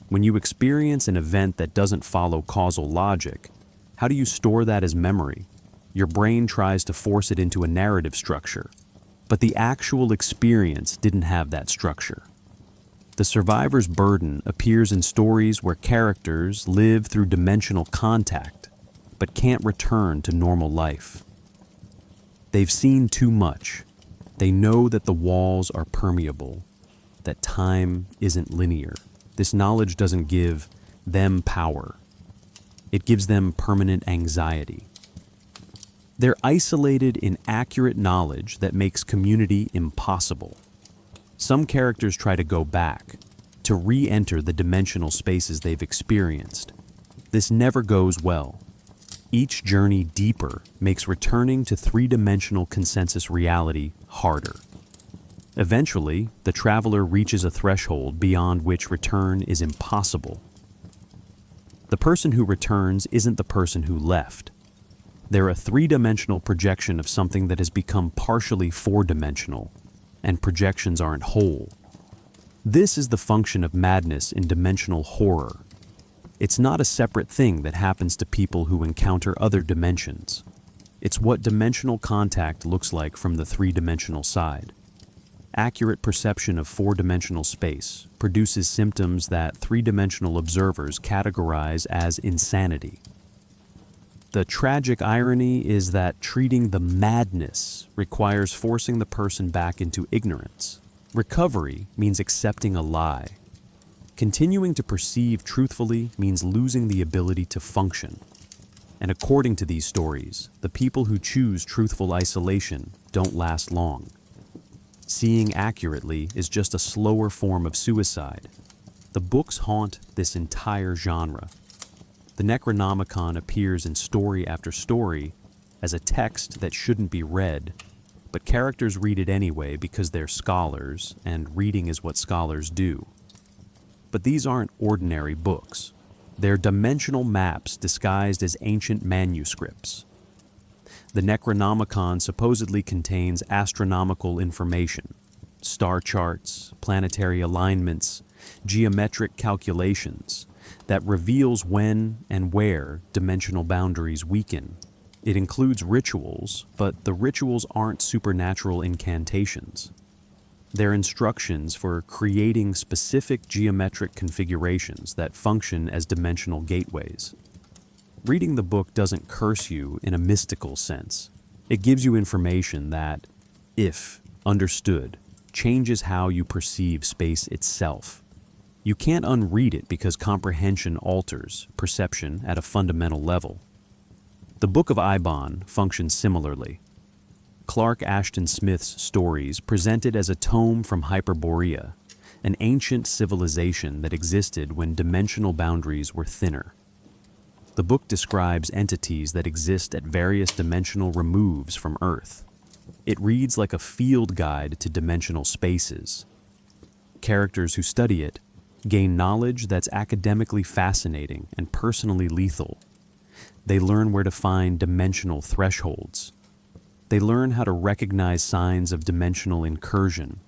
When you experience an event that doesn't follow causal logic, how do you store that as memory? Your brain tries to force it into a narrative structure, but the actual experience didn't have that structure. The survivor's burden appears in stories where characters live through dimensional contact, but can't return to normal life. They've seen too much. They know that the walls are permeable, that time isn't linear. This knowledge doesn't give them power. It gives them permanent anxiety. They're isolated in accurate knowledge that makes community impossible. Some characters try to go back, to re-enter the dimensional spaces they've experienced. This never goes well. Each journey deeper makes returning to 3-dimensional consensus reality harder. Eventually, the traveler reaches a threshold beyond which return is impossible. The person who returns isn't the person who left. They're a 3-dimensional projection of something that has become partially 4-dimensional, and projections aren't whole. This is the function of madness in dimensional horror. It's not a separate thing that happens to people who encounter other dimensions. It's what dimensional contact looks like from the three-dimensional side. Accurate perception of four-dimensional space produces symptoms that three-dimensional observers categorize as insanity. The tragic irony is that treating the madness requires forcing the person back into ignorance. Recovery means accepting a lie. Continuing to perceive truthfully means losing the ability to function. And according to these stories, the people who choose truthful isolation don't last long. Seeing accurately is just a slower form of suicide. The books haunt this entire genre. The Necronomicon appears in story after story as a text that shouldn't be read, but characters read it anyway because they're scholars, and reading is what scholars do. But these aren't ordinary books. They're dimensional maps disguised as ancient manuscripts. The Necronomicon supposedly contains astronomical information, star charts, planetary alignments, geometric calculations, that reveals when and where dimensional boundaries weaken. It includes rituals, but the rituals aren't supernatural incantations. They're instructions for creating specific geometric configurations that function as dimensional gateways. Reading the book doesn't curse you in a mystical sense. It gives you information that, if understood, changes how you perceive space itself. You can't unread it because comprehension alters perception at a fundamental level. The Book of Ibon functions similarly. Clark Ashton Smith's stories presented as a tome from Hyperborea, an ancient civilization that existed when dimensional boundaries were thinner. The book describes entities that exist at various dimensional removes from Earth. It reads like a field guide to dimensional spaces. Characters who study it gain knowledge that's academically fascinating and personally lethal. They learn where to find dimensional thresholds. They learn how to recognize signs of dimensional incursion.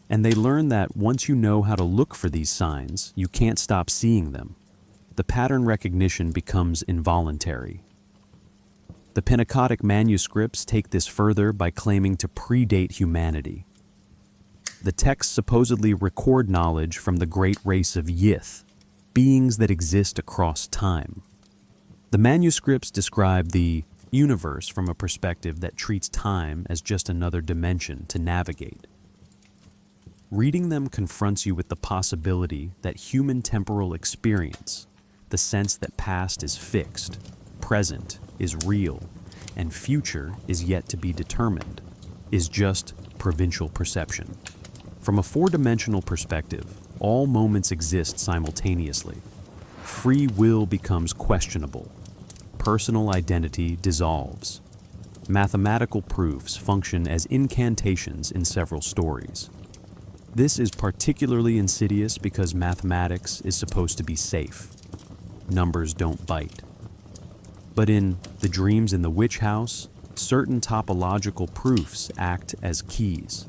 And they learn that once you know how to look for these signs, you can't stop seeing them. The pattern recognition becomes involuntary. The Pennacotic manuscripts take this further by claiming to predate humanity. The texts supposedly record knowledge from the great race of Yith, beings that exist across time. The manuscripts describe the universe from a perspective that treats time as just another dimension to navigate. Reading them confronts you with the possibility that human temporal experience, the sense that past is fixed, present is real, and future is yet to be determined, is just provincial perception. From a four-dimensional perspective, all moments exist simultaneously. Free will becomes questionable. Personal identity dissolves. Mathematical proofs function as incantations in several stories. This is particularly insidious because mathematics is supposed to be safe. Numbers don't bite. But in The Dreams in the Witch House, certain topological proofs act as keys.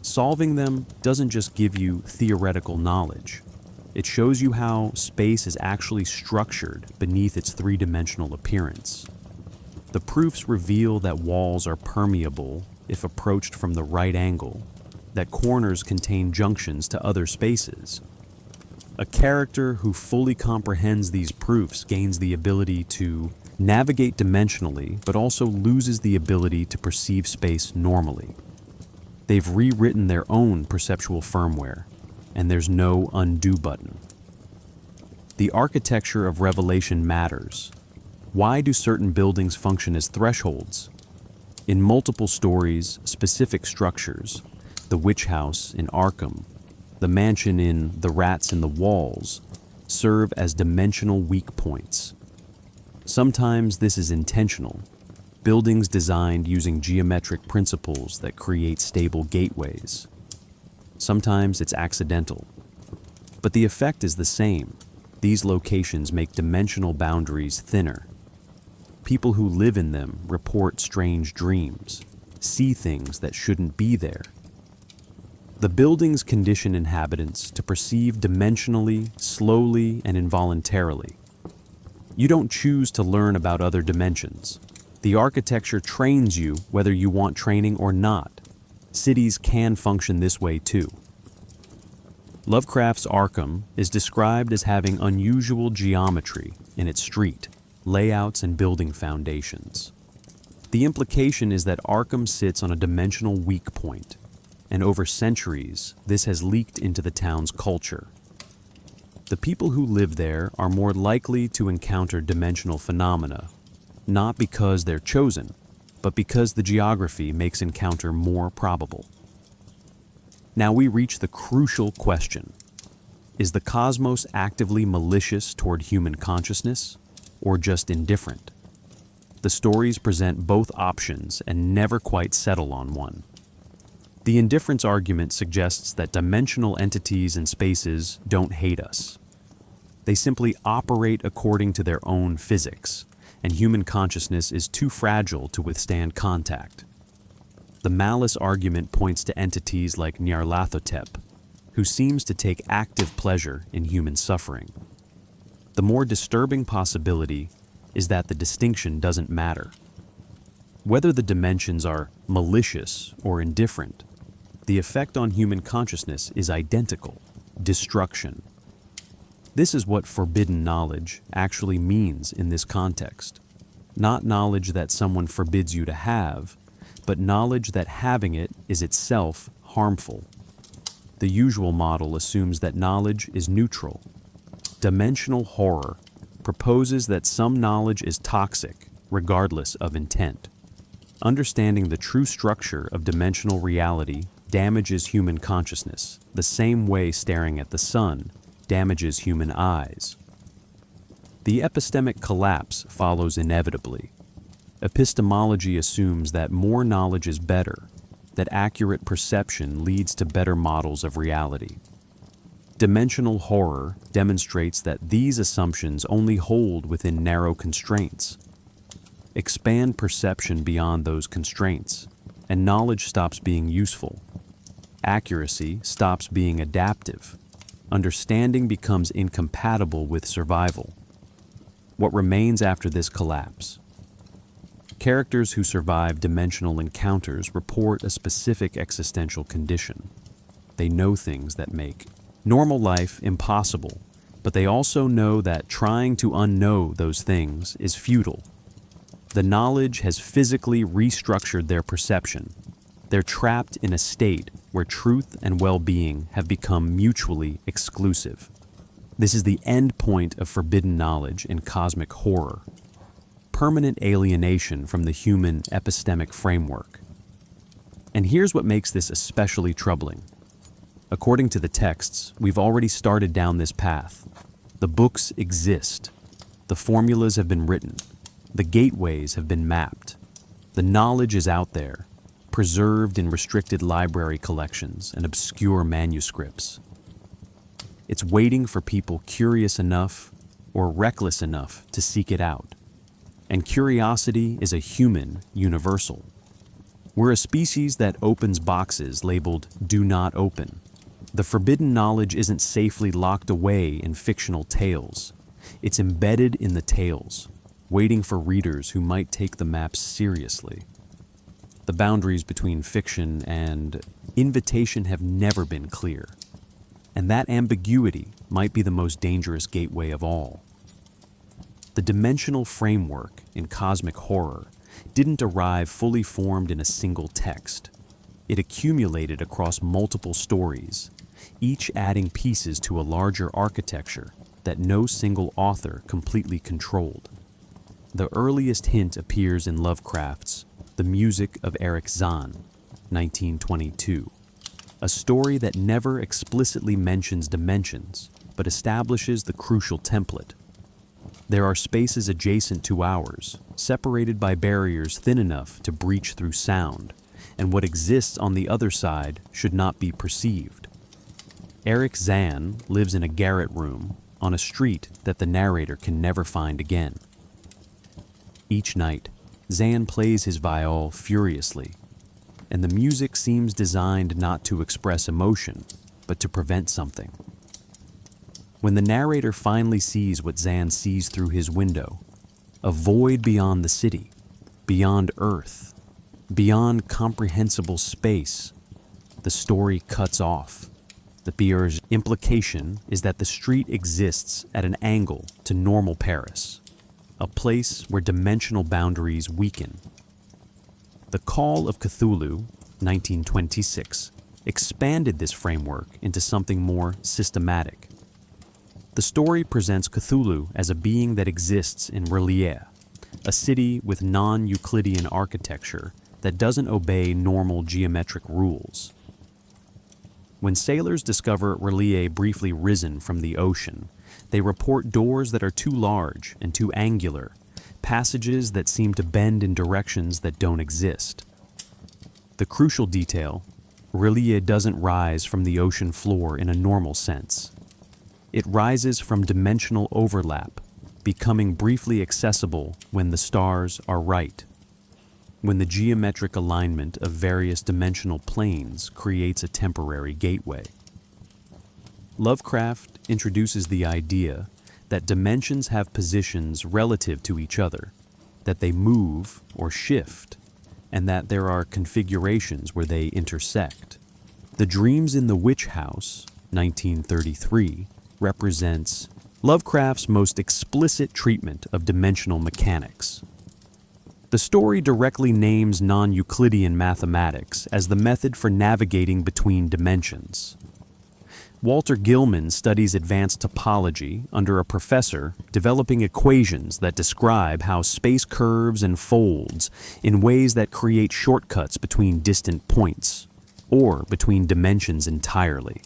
Solving them doesn't just give you theoretical knowledge. It shows you how space is actually structured beneath its three-dimensional appearance. The proofs reveal that walls are permeable if approached from the right angle, that corners contain junctions to other spaces. A character who fully comprehends these proofs gains the ability to navigate dimensionally, but also loses the ability to perceive space normally. They've rewritten their own perceptual firmware, and there's no undo button. The architecture of revelation matters. Why do certain buildings function as thresholds? In multiple stories, specific structures, the witch house in Arkham, the mansion in The Rats in the Walls, serve as dimensional weak points. Sometimes this is intentional. Buildings designed using geometric principles that create stable gateways. Sometimes it's accidental. But the effect is the same. These locations make dimensional boundaries thinner. People who live in them report strange dreams, see things that shouldn't be there. The buildings condition inhabitants to perceive dimensionally, slowly, and involuntarily. You don't choose to learn about other dimensions. The architecture trains you whether you want training or not. Cities can function this way too. Lovecraft's Arkham is described as having unusual geometry in its street, layouts, and building foundations. The implication is that Arkham sits on a dimensional weak point, and over centuries, this has leaked into the town's culture. The people who live there are more likely to encounter dimensional phenomena, not because they're chosen, but because the geography makes encounter more probable. Now we reach the crucial question. Is the cosmos actively malicious toward human consciousness, or just indifferent? The stories present both options and never quite settle on one. The indifference argument suggests that dimensional entities and spaces don't hate us. They simply operate according to their own physics, and human consciousness is too fragile to withstand contact. The malice argument points to entities like Nyarlathotep, who seems to take active pleasure in human suffering. The more disturbing possibility is that the distinction doesn't matter. Whether the dimensions are malicious or indifferent, the effect on human consciousness is identical: destruction. This is what forbidden knowledge actually means in this context. Not knowledge that someone forbids you to have, but knowledge that having it is itself harmful. The usual model assumes that knowledge is neutral. Dimensional horror proposes that some knowledge is toxic, regardless of intent. Understanding the true structure of dimensional reality damages human consciousness, the same way staring at the sun damages human eyes. The epistemic collapse follows inevitably. Epistemology assumes that more knowledge is better, that accurate perception leads to better models of reality. Dimensional horror demonstrates that these assumptions only hold within narrow constraints. Expand perception beyond those constraints, and knowledge stops being useful. Accuracy stops being adaptive. Understanding becomes incompatible with survival. What remains after this collapse? Characters who survive dimensional encounters report a specific existential condition. They know things that make normal life impossible, but they also know that trying to unknow those things is futile. The knowledge has physically restructured their perception. They're trapped in a state where truth and well-being have become mutually exclusive. This is the end point of forbidden knowledge in cosmic horror. Permanent alienation from the human epistemic framework. And here's what makes this especially troubling. According to the texts, we've already started down this path. The books exist. The formulas have been written. The gateways have been mapped. The knowledge is out there, preserved in restricted library collections and obscure manuscripts. It's waiting for people curious enough or reckless enough to seek it out. And curiosity is a human universal. We're a species that opens boxes labeled "Do Not Open." The forbidden knowledge isn't safely locked away in fictional tales. It's embedded in the tales, waiting for readers who might take the maps seriously. The boundaries between fiction and invitation have never been clear, and that ambiguity might be the most dangerous gateway of all. The dimensional framework in cosmic horror didn't arrive fully formed in a single text. It accumulated across multiple stories, each adding pieces to a larger architecture that no single author completely controlled. The earliest hint appears in Lovecraft's The Music of Erich Zahn, 1922, a story that never explicitly mentions dimensions, but establishes the crucial template. There are spaces adjacent to ours, separated by barriers thin enough to breach through sound, and what exists on the other side should not be perceived. Erich Zahn lives in a garret room on a street that the narrator can never find again. Each night, Zahn plays his viol furiously, and the music seems designed not to express emotion, but to prevent something. When the narrator finally sees what Zahn sees through his window, a void beyond the city, beyond Earth, beyond comprehensible space. The story cuts off. The Bier's implication is that the street exists at an angle to normal Paris, a place where dimensional boundaries weaken. The Call of Cthulhu, 1926, expanded this framework into something more systematic. The story presents Cthulhu as a being that exists in R'lyeh, a city with non-Euclidean architecture that doesn't obey normal geometric rules. When sailors discover R'lyeh briefly risen from the ocean, they report doors that are too large and too angular, passages that seem to bend in directions that don't exist. The crucial detail: R'lyeh doesn't rise from the ocean floor in a normal sense. It rises from dimensional overlap, becoming briefly accessible when the stars are right, when the geometric alignment of various dimensional planes creates a temporary gateway. Lovecraft introduces the idea that dimensions have positions relative to each other, that they move or shift, and that there are configurations where they intersect. The Dreams in the Witch House, 1933, represents Lovecraft's most explicit treatment of dimensional mechanics. The story directly names non-Euclidean mathematics as the method for navigating between dimensions. Walter Gilman studies advanced topology under a professor developing equations that describe how space curves and folds in ways that create shortcuts between distant points, or between dimensions entirely.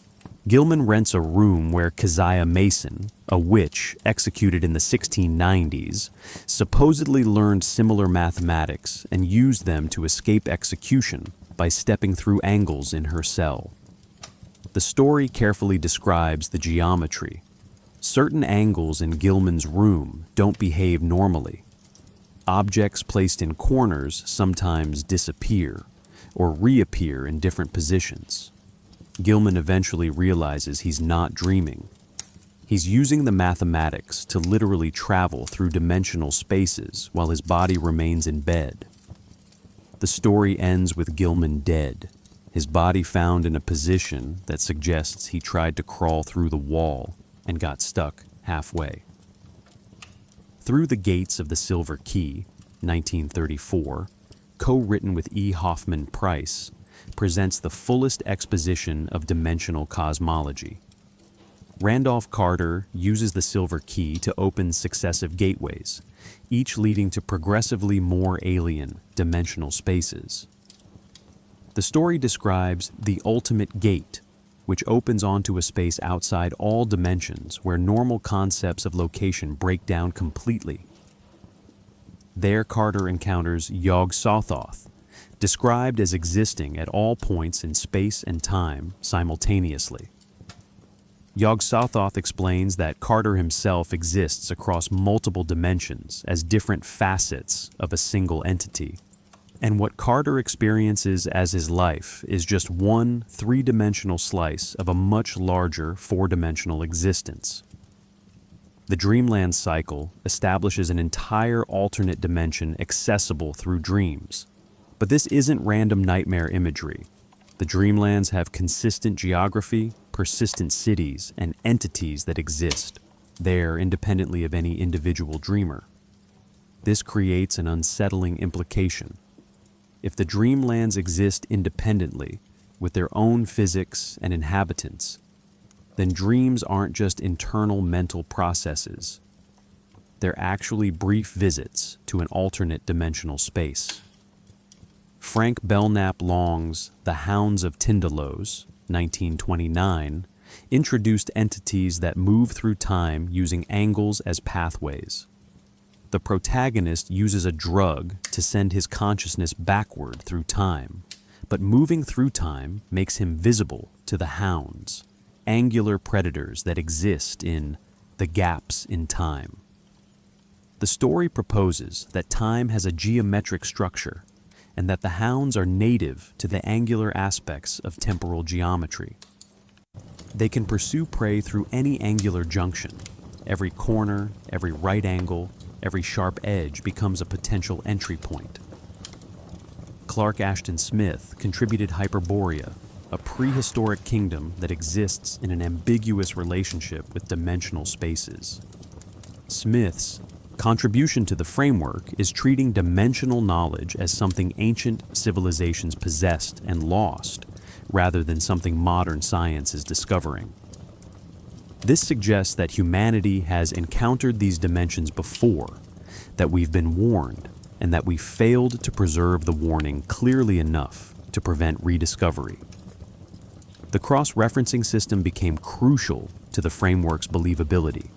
Gilman rents a room where Keziah Mason, a witch executed in the 1690s, supposedly learned similar mathematics and used them to escape execution by stepping through angles in her cell. The story carefully describes the geometry. Certain angles in Gilman's room don't behave normally. Objects placed in corners sometimes disappear or reappear in different positions. Gilman eventually realizes he's not dreaming. He's using the mathematics to literally travel through dimensional spaces while his body remains in bed. The story ends with Gilman dead, his body found in a position that suggests he tried to crawl through the wall and got stuck halfway. Through the Gates of the Silver Key, 1934, co-written with E. Hoffman Price, presents the fullest exposition of dimensional cosmology. Randolph Carter uses the Silver Key to open successive gateways, each leading to progressively more alien dimensional spaces. The story describes the ultimate gate, which opens onto a space outside all dimensions where normal concepts of location break down completely. There Carter encounters Yog-Sothoth, described as existing at all points in space and time simultaneously. Yog-Sothoth explains that Carter himself exists across multiple dimensions as different facets of a single entity, and what Carter experiences as his life is just one three-dimensional slice of a much larger four-dimensional existence. The Dreamlands cycle establishes an entire alternate dimension accessible through dreams. But this isn't random nightmare imagery. The Dreamlands have consistent geography, persistent cities, and entities that exist, there independently of any individual dreamer. This creates an unsettling implication. If the Dreamlands exist independently, with their own physics and inhabitants, then dreams aren't just internal mental processes. They're actually brief visits to an alternate dimensional space. Frank Belknap Long's The Hounds of Tindalos, 1929, introduced entities that move through time using angles as pathways. The protagonist uses a drug to send his consciousness backward through time, but moving through time makes him visible to the hounds, angular predators that exist in the gaps in time. The story proposes that time has a geometric structure, and that the hounds are native to the angular aspects of temporal geometry. They can pursue prey through any angular junction. Every corner, every right angle, every sharp edge becomes a potential entry point. Clark Ashton Smith contributed Hyperborea, a prehistoric kingdom that exists in an ambiguous relationship with dimensional spaces. Smith's contribution to the framework is treating dimensional knowledge as something ancient civilizations possessed and lost, rather than something modern science is discovering. This suggests that humanity has encountered these dimensions before, that we've been warned, and that we failed to preserve the warning clearly enough to prevent rediscovery. The cross-referencing system became crucial to the framework's believability.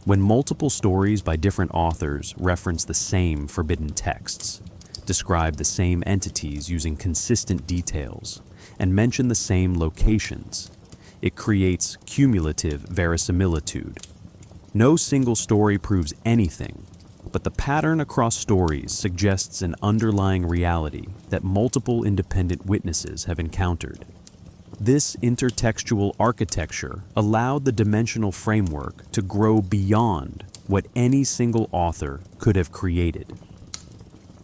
When multiple stories by different authors reference the same forbidden texts, describe the same entities using consistent details, and mention the same locations, it creates cumulative verisimilitude. No single story proves anything, but the pattern across stories suggests an underlying reality that multiple independent witnesses have encountered. This intertextual architecture allowed the dimensional framework to grow beyond what any single author could have created.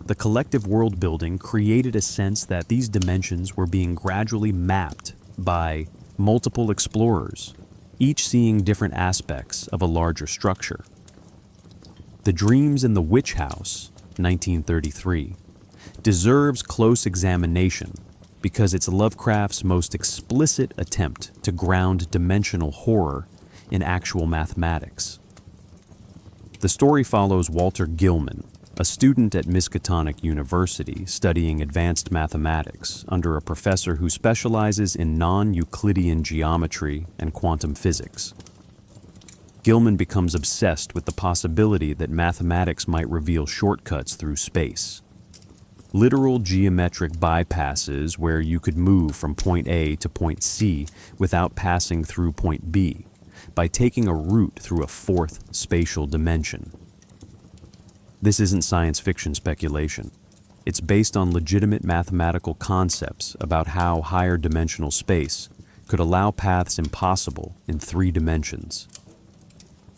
The collective world building created a sense that these dimensions were being gradually mapped by multiple explorers, each seeing different aspects of a larger structure. The Dreams in the Witch House, 1933, deserves close examination because it's Lovecraft's most explicit attempt to ground dimensional horror in actual mathematics. The story follows Walter Gilman, a student at Miskatonic University studying advanced mathematics under a professor who specializes in non-Euclidean geometry and quantum physics. Gilman becomes obsessed with the possibility that mathematics might reveal shortcuts through space. Literal geometric bypasses where you could move from point A to point C without passing through point B, by taking a route through a fourth spatial dimension. This isn't science fiction speculation. It's based on legitimate mathematical concepts about how higher dimensional space could allow paths impossible in 3 dimensions.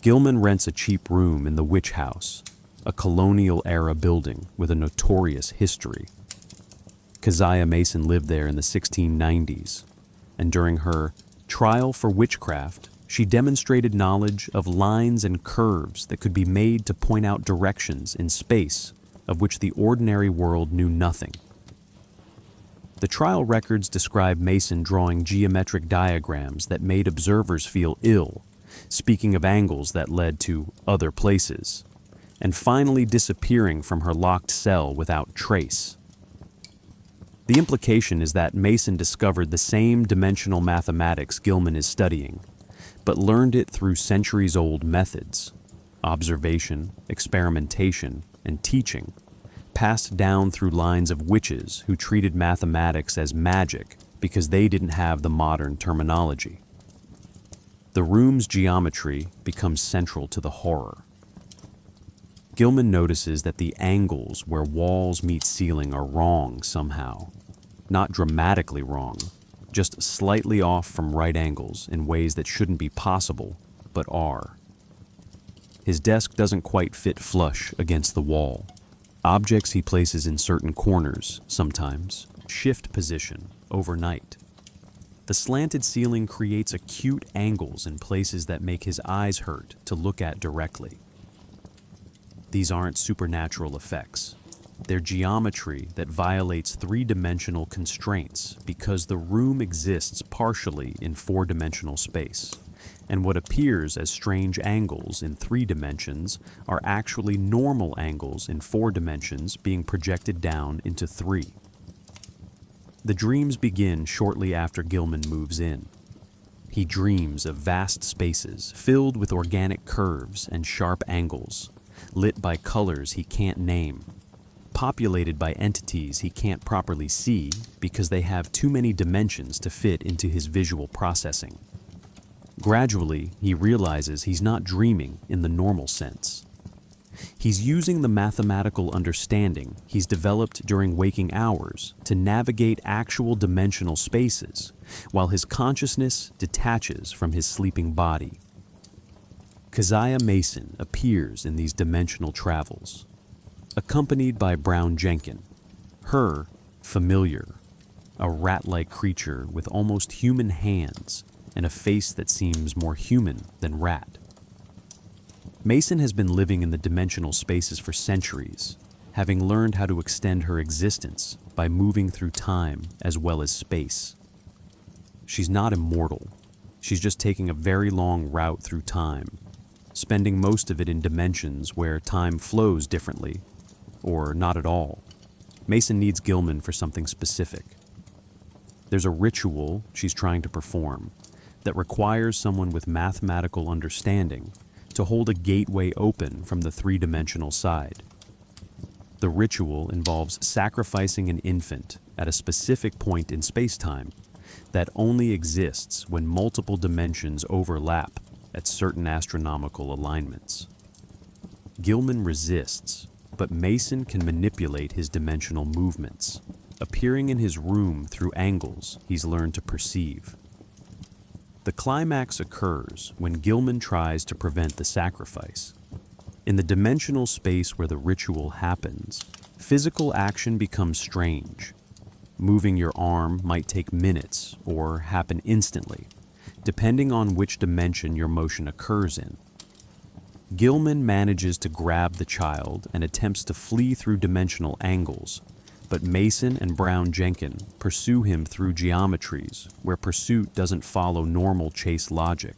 Gilman rents a cheap room in the Witch House, a colonial-era building with a notorious history. Keziah Mason lived there in the 1690s, and during her trial for witchcraft, she demonstrated knowledge of lines and curves that could be made to point out directions in space of which the ordinary world knew nothing. The trial records describe Mason drawing geometric diagrams that made observers feel ill, speaking of angles that led to other places, and finally disappearing from her locked cell without trace. The implication is that Mason discovered the same dimensional mathematics Gilman is studying, but learned it through centuries-old methods, observation, experimentation, and teaching, passed down through lines of witches who treated mathematics as magic because they didn't have the modern terminology. The room's geometry becomes central to the horror. Gilman notices that the angles where walls meet ceiling are wrong somehow. Not dramatically wrong, just slightly off from right angles in ways that shouldn't be possible, but are. His desk doesn't quite fit flush against the wall. Objects he places in certain corners, sometimes, shift position overnight. The slanted ceiling creates acute angles in places that make his eyes hurt to look at directly. These aren't supernatural effects. They're geometry that violates 3-dimensional constraints because the room exists partially in 4-dimensional space, and what appears as strange angles in 3 dimensions are actually normal angles in 4 dimensions being projected down into 3. The dreams begin shortly after Gilman moves in. He dreams of vast spaces filled with organic curves and sharp angles, lit by colors he can't name, populated by entities he can't properly see because they have too many dimensions to fit into his visual processing. Gradually, he realizes he's not dreaming in the normal sense. He's using the mathematical understanding he's developed during waking hours to navigate actual dimensional spaces, while his consciousness detaches from his sleeping body. Keziah Mason appears in these dimensional travels, accompanied by Brown Jenkin, Her, familiar, a rat-like creature with almost human hands and a face that seems more human than rat. Mason has been living in the dimensional spaces for centuries, having learned how to extend her existence by moving through time as well as space. She's not immortal. She's just taking a very long route through time, spending most of it in dimensions where time flows differently, or not at all. Mason needs Gilman for something specific. There's a ritual she's trying to perform that requires someone with mathematical understanding to hold a gateway open from the three-dimensional side. The ritual involves sacrificing an infant at a specific point in space-time that only exists when multiple dimensions overlap at certain astronomical alignments. Gilman resists, but Mason can manipulate his dimensional movements, appearing in his room through angles he's learned to perceive. The climax occurs when Gilman tries to prevent the sacrifice. In the dimensional space where the ritual happens, physical action becomes strange. Moving your arm might take minutes or happen instantly, depending on which dimension your motion occurs in. Gilman manages to grab the child and attempts to flee through dimensional angles, but Mason and Brown-Jenkin pursue him through geometries where pursuit doesn't follow normal chase logic.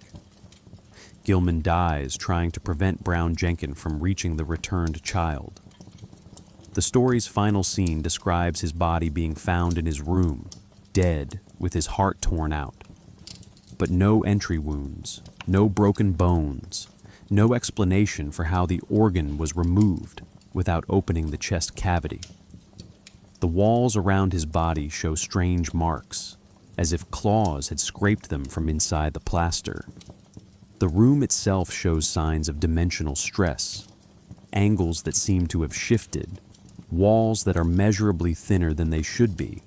Gilman dies trying to prevent Brown-Jenkin from reaching the returned child. The story's final scene describes his body being found in his room, dead, with his heart torn out. But no entry wounds, no broken bones, no explanation for how the organ was removed without opening the chest cavity. The walls around his body show strange marks, as if claws had scraped them from inside the plaster. The room itself shows signs of dimensional stress, angles that seem to have shifted, walls that are measurably thinner than they should be.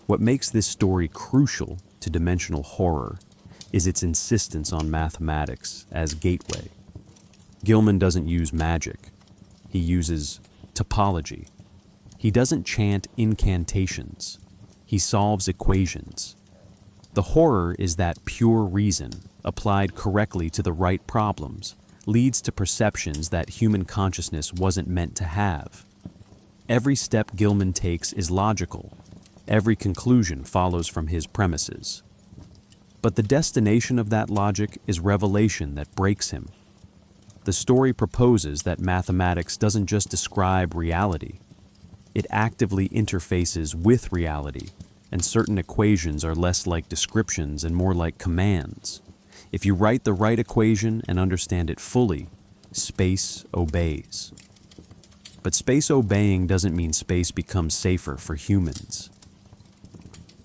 What makes this story crucial to dimensional horror is its insistence on mathematics as gateway. Gilman doesn't use magic. He uses topology. He doesn't chant incantations. He solves equations. The horror is that pure reason, applied correctly to the right problems, leads to perceptions that human consciousness wasn't meant to have. Every step Gilman takes is logical. Every conclusion follows from his premises. But the destination of that logic is revelation that breaks him. The story proposes that mathematics doesn't just describe reality. It actively interfaces with reality, and certain equations are less like descriptions and more like commands. If you write the right equation and understand it fully, space obeys. But space obeying doesn't mean space becomes safer for humans.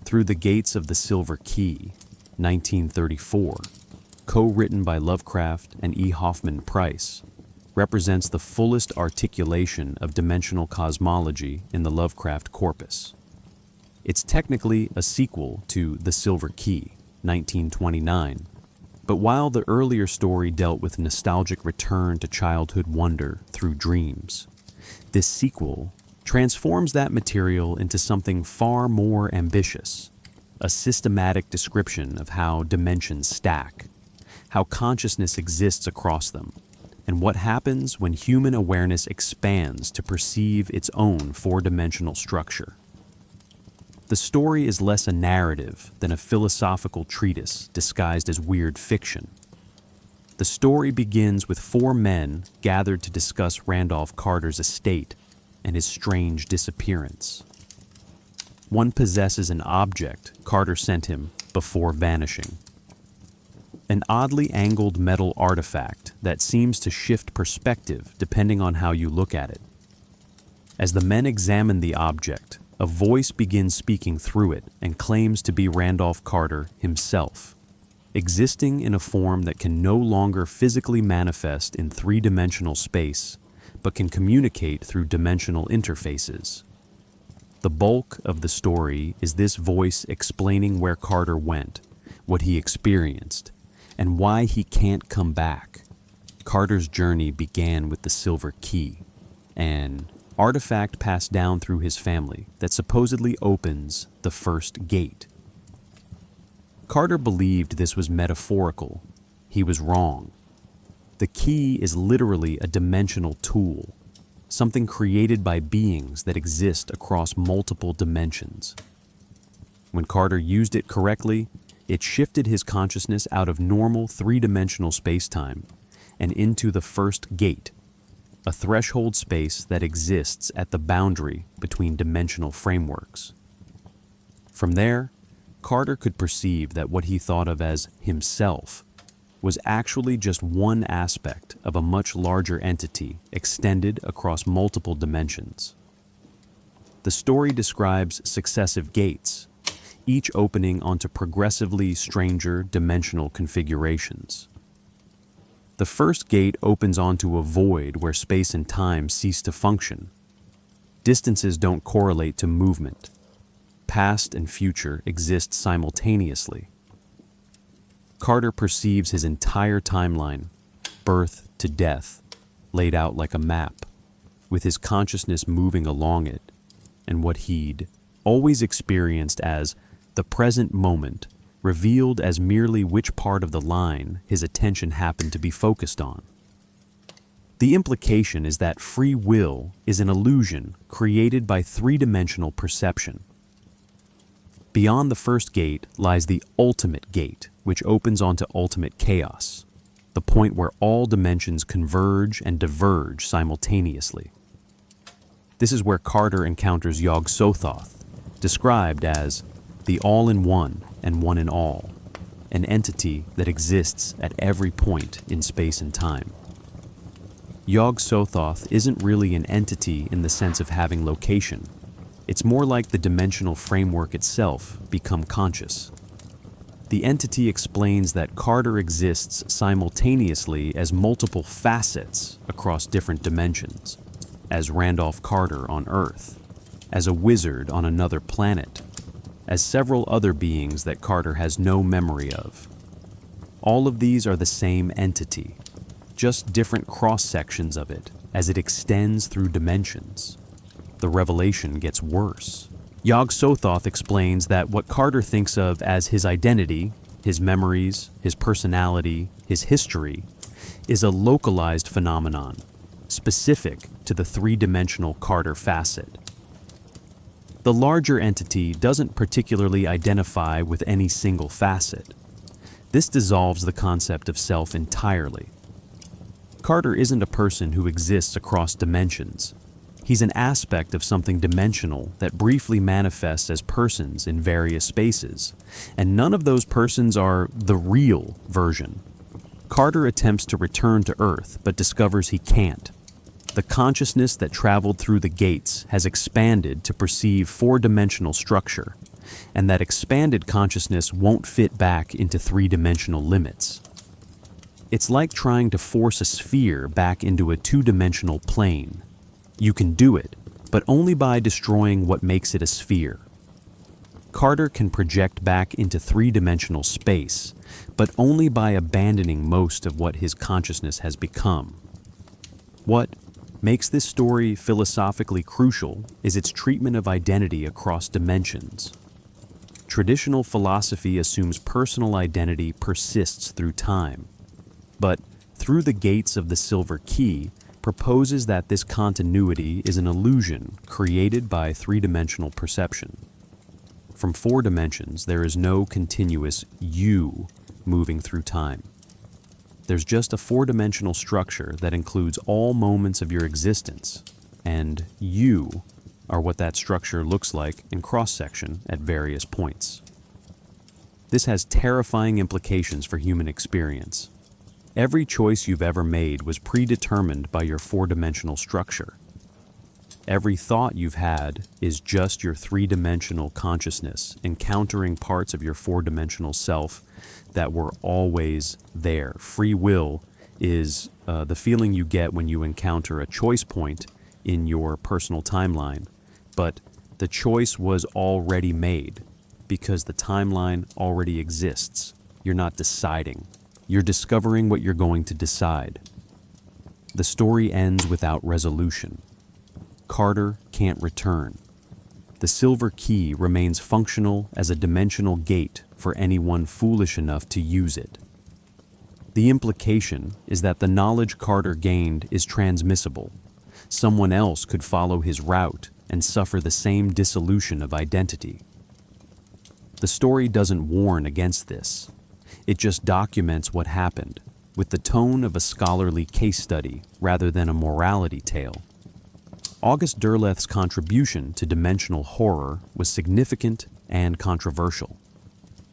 Through the Gates of the Silver Key, 1934, co-written by Lovecraft and E. Hoffman Price, represents the fullest articulation of dimensional cosmology in the Lovecraft corpus. It's technically a sequel to The Silver Key, 1929, but while the earlier story dealt with nostalgic return to childhood wonder through dreams, this sequel transforms that material into something far more ambitious, a systematic description of how dimensions stack, how consciousness exists across them, and what happens when human awareness expands to perceive its own four-dimensional structure. The story is less a narrative than a philosophical treatise disguised as weird fiction. The story begins with four men gathered to discuss Randolph Carter's estate and his strange disappearance. One possesses an object Carter sent him before vanishing. An oddly angled metal artifact that seems to shift perspective depending on how you look at it. As the men examine the object, a voice begins speaking through it and claims to be Randolph Carter himself, existing in a form that can no longer physically manifest in three-dimensional space, but can communicate through dimensional interfaces. The bulk of the story is this voice explaining where Carter went, what he experienced, and why he can't come back. Carter's journey began with the Silver Key, and artifact passed down through his family that supposedly opens the first gate. Carter believed this was metaphorical. He was wrong. The key is literally a dimensional tool, something created by beings that exist across multiple dimensions. When Carter used it correctly, it shifted his consciousness out of normal three-dimensional space-time and into the first gate, a threshold space that exists at the boundary between dimensional frameworks. From there, Carter could perceive that what he thought of as himself was actually just one aspect of a much larger entity extended across multiple dimensions. The story describes successive gates, each opening onto progressively stranger dimensional configurations. The first gate opens onto a void where space and time cease to function. Distances don't correlate to movement. Past and future exist simultaneously. Carter perceives his entire timeline, birth to death, laid out like a map, with his consciousness moving along it, and what he'd always experienced as the present moment revealed as merely which part of the line his attention happened to be focused on. The implication is that free will is an illusion created by three-dimensional perception. Beyond the first gate lies the ultimate gate, which opens onto ultimate chaos, the point where all dimensions converge and diverge simultaneously. This is where Carter encounters Yog-Sothoth, described as the all-in-one and one-in-all, an entity that exists at every point in space and time. Yog-Sothoth isn't really an entity in the sense of having location. It's more like the dimensional framework itself become conscious. The entity explains that Carter exists simultaneously as multiple facets across different dimensions, as Randolph Carter on Earth, as a wizard on another planet, as several other beings that Carter has no memory of. All of these are the same entity, just different cross-sections of it as it extends through dimensions. The revelation gets worse. Yog-Sothoth explains that what Carter thinks of as his identity, his memories, his personality, his history, is a localized phenomenon, specific to the three-dimensional Carter facet. The larger entity doesn't particularly identify with any single facet. This dissolves the concept of self entirely. Carter isn't a person who exists across dimensions. He's an aspect of something dimensional that briefly manifests as persons in various spaces, and none of those persons are the real version. Carter attempts to return to Earth, but discovers he can't. The consciousness that traveled through the gates has expanded to perceive four-dimensional structure, and that expanded consciousness won't fit back into three-dimensional limits. It's like trying to force a sphere back into a two-dimensional plane. You can do it, but only by destroying what makes it a sphere. Carter can project back into three-dimensional space, but only by abandoning most of what his consciousness has become. What makes this story philosophically crucial is its treatment of identity across dimensions. Traditional philosophy assumes personal identity persists through time, but Through the Gates of the Silver Key proposes that this continuity is an illusion created by three-dimensional perception. From four dimensions, there is no continuous you moving through time. There's just a four-dimensional structure that includes all moments of your existence, and you are what that structure looks like in cross-section at various points. This has terrifying implications for human experience. Every choice you've ever made was predetermined by your four-dimensional structure. Every thought you've had is just your three-dimensional consciousness encountering parts of your four-dimensional self that were always there. Free will is the feeling you get when you encounter a choice point in your personal timeline, but the choice was already made because the timeline already exists. You're not deciding. You're discovering what you're going to decide. The story ends without resolution. Carter can't return. The silver key remains functional as a dimensional gate for anyone foolish enough to use it. The implication is that the knowledge Carter gained is transmissible. Someone else could follow his route and suffer the same dissolution of identity. The story doesn't warn against this. It just documents what happened, with the tone of a scholarly case study rather than a morality tale. August Derleth's contribution to dimensional horror was significant and controversial.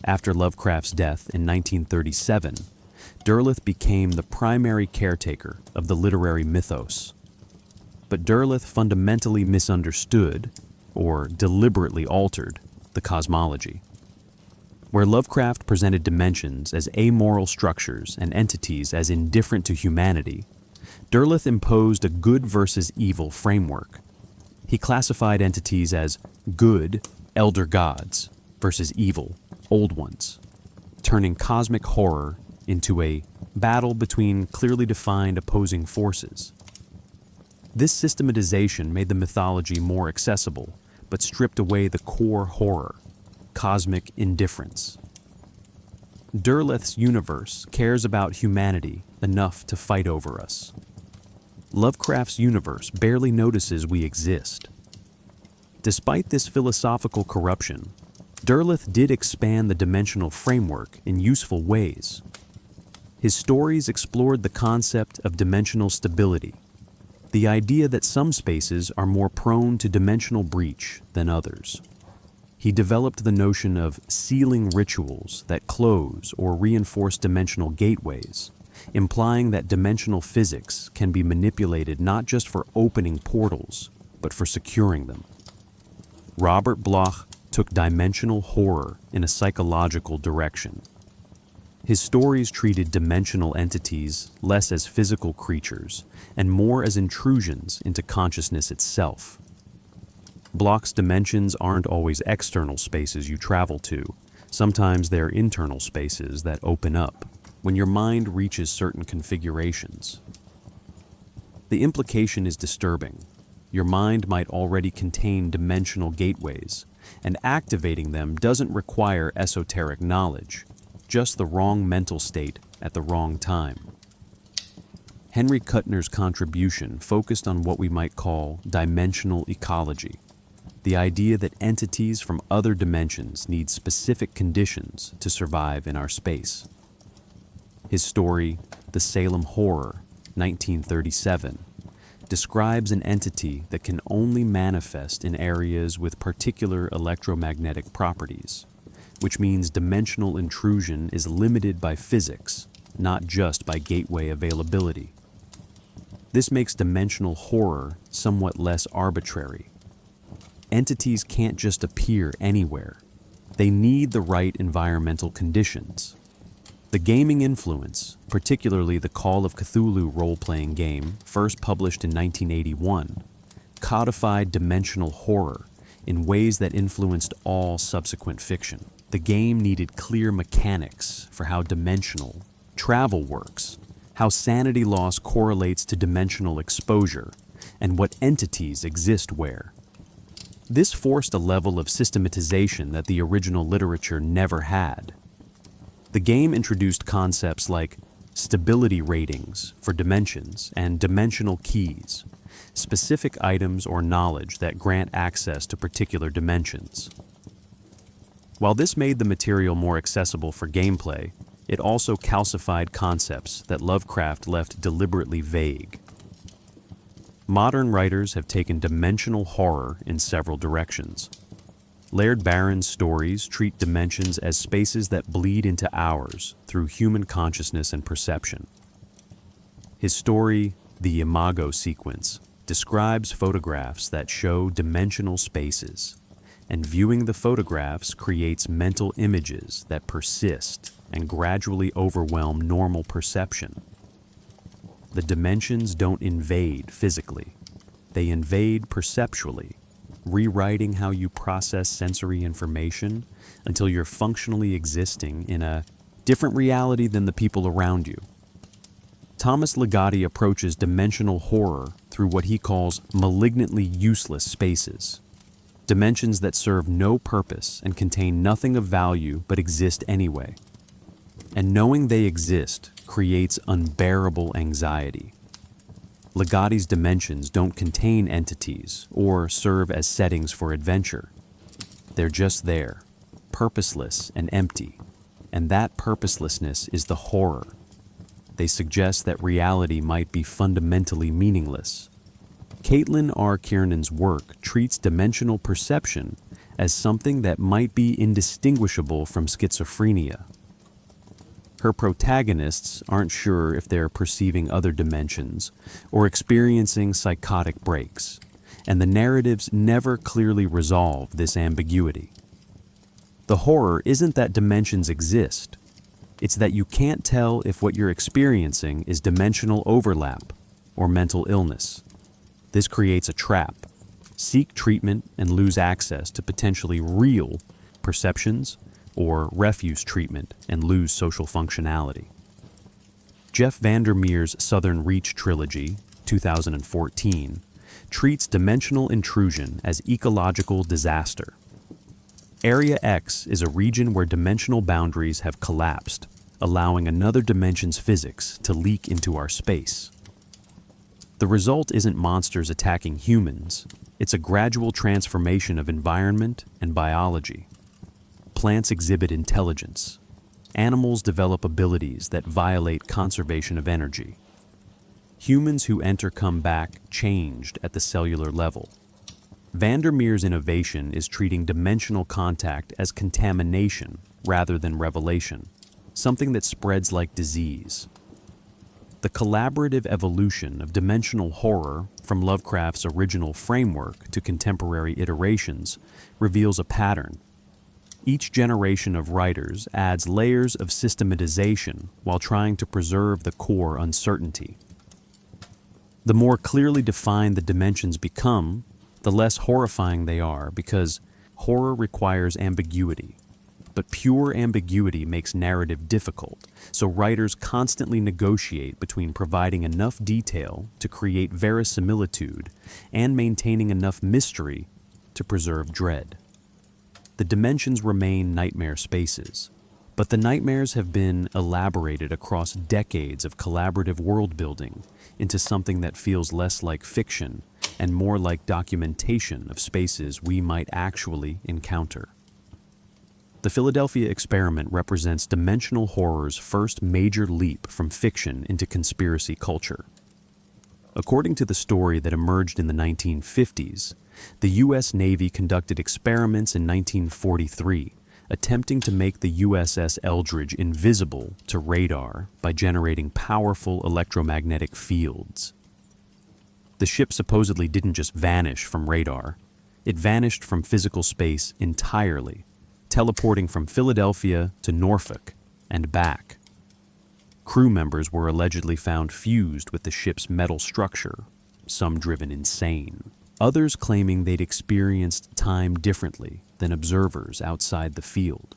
After Lovecraft's death in 1937, Derleth became the primary caretaker of the literary mythos. But Derleth fundamentally misunderstood, or deliberately altered, the cosmology. Where Lovecraft presented dimensions as amoral structures and entities as indifferent to humanity, Derleth imposed a good versus evil framework. He classified entities as good, elder gods, versus evil, old ones, turning cosmic horror into a battle between clearly defined opposing forces. This systematization made the mythology more accessible, but stripped away the core horror, cosmic indifference. Derleth's universe cares about humanity enough to fight over us. Lovecraft's universe barely notices we exist. Despite this philosophical corruption, Derleth did expand the dimensional framework in useful ways. His stories explored the concept of dimensional stability, the idea that some spaces are more prone to dimensional breach than others. He developed the notion of sealing rituals that close or reinforce dimensional gateways, implying that dimensional physics can be manipulated not just for opening portals, but for securing them. Robert Bloch took dimensional horror in a psychological direction. His stories treated dimensional entities less as physical creatures and more as intrusions into consciousness itself. Bloch's dimensions aren't always external spaces you travel to. Sometimes they're internal spaces that open up when your mind reaches certain configurations. The implication is disturbing. Your mind might already contain dimensional gateways, and activating them doesn't require esoteric knowledge, just the wrong mental state at the wrong time. Henry Kuttner's contribution focused on what we might call dimensional ecology, the idea that entities from other dimensions need specific conditions to survive in our space. His story, The Salem Horror, 1937, describes an entity that can only manifest in areas with particular electromagnetic properties, which means dimensional intrusion is limited by physics, not just by gateway availability. This makes dimensional horror somewhat less arbitrary. Entities can't just appear anywhere. They need the right environmental conditions. The gaming influence, particularly the Call of Cthulhu role-playing game, first published in 1981, codified dimensional horror in ways that influenced all subsequent fiction. The game needed clear mechanics for how dimensional travel works, how sanity loss correlates to dimensional exposure, and what entities exist where. This forced a level of systematization that the original literature never had. The game introduced concepts like stability ratings for dimensions and dimensional keys, specific items or knowledge that grant access to particular dimensions. While this made the material more accessible for gameplay, it also calcified concepts that Lovecraft left deliberately vague. Modern writers have taken dimensional horror in several directions. Laird Barron's stories treat dimensions as spaces that bleed into ours through human consciousness and perception. His story, The Imago Sequence, describes photographs that show dimensional spaces, and viewing the photographs creates mental images that persist and gradually overwhelm normal perception. The dimensions don't invade physically. They invade perceptually, rewriting how you process sensory information until you're functionally existing in a different reality than the people around you. Thomas Ligotti approaches dimensional horror through what he calls malignantly useless spaces, dimensions that serve no purpose and contain nothing of value but exist anyway. And knowing they exist creates unbearable anxiety. Ligotti's dimensions don't contain entities or serve as settings for adventure. They're just there, purposeless and empty, and that purposelessness is the horror. They suggest that reality might be fundamentally meaningless. Caitlin R. Kiernan's work treats dimensional perception as something that might be indistinguishable from schizophrenia. Her protagonists aren't sure if they're perceiving other dimensions or experiencing psychotic breaks, and the narratives never clearly resolve this ambiguity. The horror isn't that dimensions exist, it's that you can't tell if what you're experiencing is dimensional overlap or mental illness. This creates a trap. Seek treatment and lose access to potentially real perceptions, or refuse treatment and lose social functionality. Jeff Vandermeer's Southern Reach trilogy, 2014, treats dimensional intrusion as ecological disaster. Area X is a region where dimensional boundaries have collapsed, allowing another dimension's physics to leak into our space. The result isn't monsters attacking humans, it's a gradual transformation of environment and biology. Plants exhibit intelligence. Animals develop abilities that violate conservation of energy. Humans who enter come back changed at the cellular level. Vandermeer's innovation is treating dimensional contact as contamination rather than revelation, something that spreads like disease. The collaborative evolution of dimensional horror from Lovecraft's original framework to contemporary iterations reveals a pattern. Each generation of writers adds layers of systematization while trying to preserve the core uncertainty. The more clearly defined the dimensions become, the less horrifying they are because horror requires ambiguity. But pure ambiguity makes narrative difficult, so writers constantly negotiate between providing enough detail to create verisimilitude and maintaining enough mystery to preserve dread. The dimensions remain nightmare spaces, but the nightmares have been elaborated across decades of collaborative world building into something that feels less like fiction and more like documentation of spaces we might actually encounter. The Philadelphia Experiment represents dimensional horror's first major leap from fiction into conspiracy culture. According to the story that emerged in the 1950s, the U.S. Navy conducted experiments in 1943, attempting to make the USS Eldritch invisible to radar by generating powerful electromagnetic fields. The ship supposedly didn't just vanish from radar, it vanished from physical space entirely, teleporting from Philadelphia to Norfolk and back. Crew members were allegedly found fused with the ship's metal structure, some driven insane. Others claiming they'd experienced time differently than observers outside the field.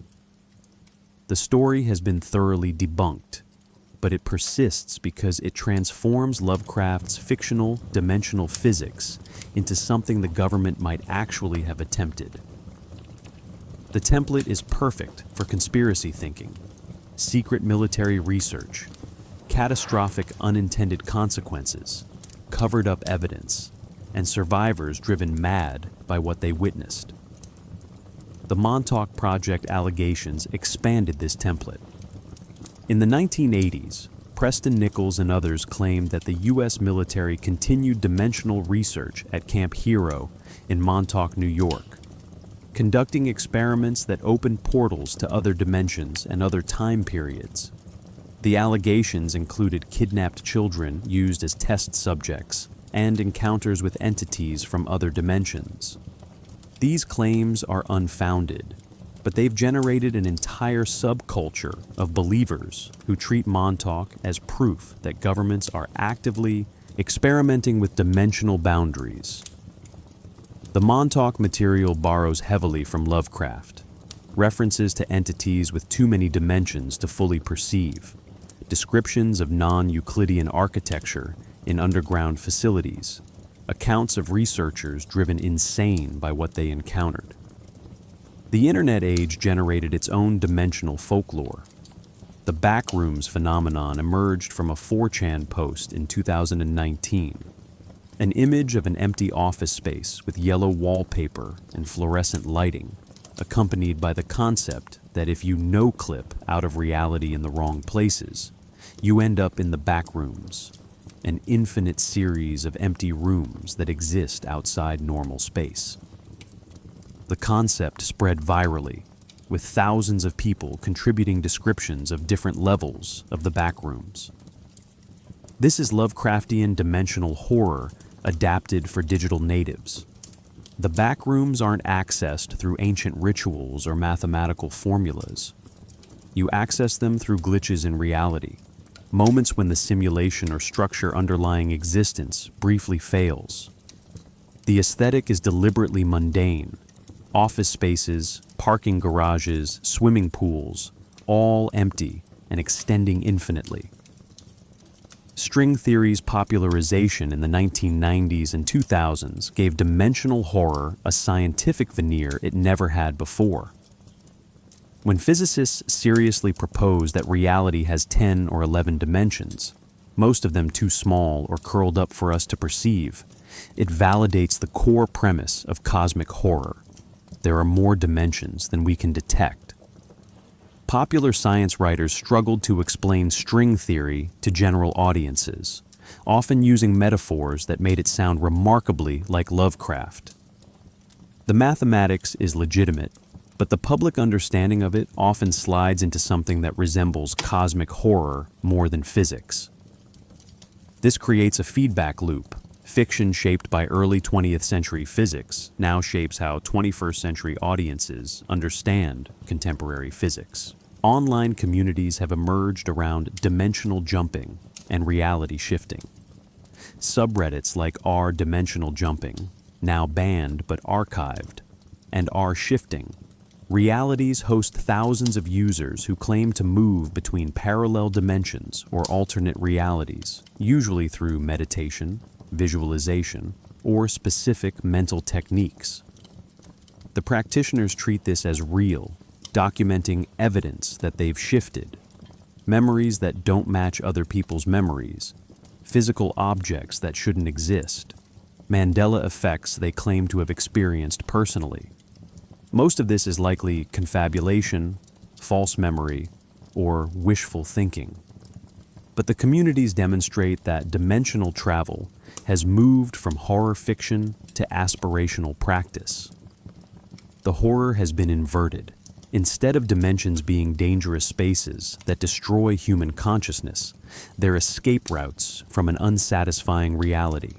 The story has been thoroughly debunked, but it persists because it transforms Lovecraft's fictional dimensional physics into something the government might actually have attempted. The template is perfect for conspiracy thinking, secret military research, catastrophic unintended consequences, covered-up evidence, and survivors driven mad by what they witnessed. The Montauk Project allegations expanded this template. In the 1980s, Preston Nichols and others claimed that the U.S. military continued dimensional research at Camp Hero in Montauk, New York, conducting experiments that opened portals to other dimensions and other time periods. The allegations included kidnapped children used as test subjects and encounters with entities from other dimensions. These claims are unfounded, but they've generated an entire subculture of believers who treat Montauk as proof that governments are actively experimenting with dimensional boundaries. The Montauk material borrows heavily from Lovecraft, references to entities with too many dimensions to fully perceive, descriptions of non-Euclidean architecture in underground facilities, accounts of researchers driven insane by what they encountered. The internet age generated its own dimensional folklore. The backrooms phenomenon emerged from a 4chan post in 2019. An image of an empty office space with yellow wallpaper and fluorescent lighting, accompanied by the concept that if you no-clip out of reality in the wrong places, you end up in the backrooms, an infinite series of empty rooms that exist outside normal space. The concept spread virally, with thousands of people contributing descriptions of different levels of the backrooms. This is Lovecraftian dimensional horror adapted for digital natives. The backrooms aren't accessed through ancient rituals or mathematical formulas. You access them through glitches in reality, moments when the simulation or structure underlying existence briefly fails. The aesthetic is deliberately mundane. Office spaces, parking garages, swimming pools, all empty and extending infinitely. String theory's popularization in the 1990s and 2000s gave dimensional horror a scientific veneer it never had before. When physicists seriously propose that reality has 10 or 11 dimensions, most of them too small or curled up for us to perceive, it validates the core premise of cosmic horror. There are more dimensions than we can detect. Popular science writers struggled to explain string theory to general audiences, often using metaphors that made it sound remarkably like Lovecraft. The mathematics is legitimate, but the public understanding of it often slides into something that resembles cosmic horror more than physics. This creates a feedback loop. Fiction shaped by early 20th century physics now shapes how 21st century audiences understand contemporary physics. Online communities have emerged around dimensional jumping and reality shifting. Subreddits like r/dimensional jumping, now banned but archived, and r/shifting, realities host thousands of users who claim to move between parallel dimensions or alternate realities, usually through meditation, visualization, or specific mental techniques. The practitioners treat this as real, documenting evidence that they've shifted, memories that don't match other people's memories, physical objects that shouldn't exist, Mandela effects they claim to have experienced personally. Most of this is likely confabulation, false memory, or wishful thinking. But the communities demonstrate that dimensional travel has moved from horror fiction to aspirational practice. The horror has been inverted. Instead of dimensions being dangerous spaces that destroy human consciousness, they're escape routes from an unsatisfying reality.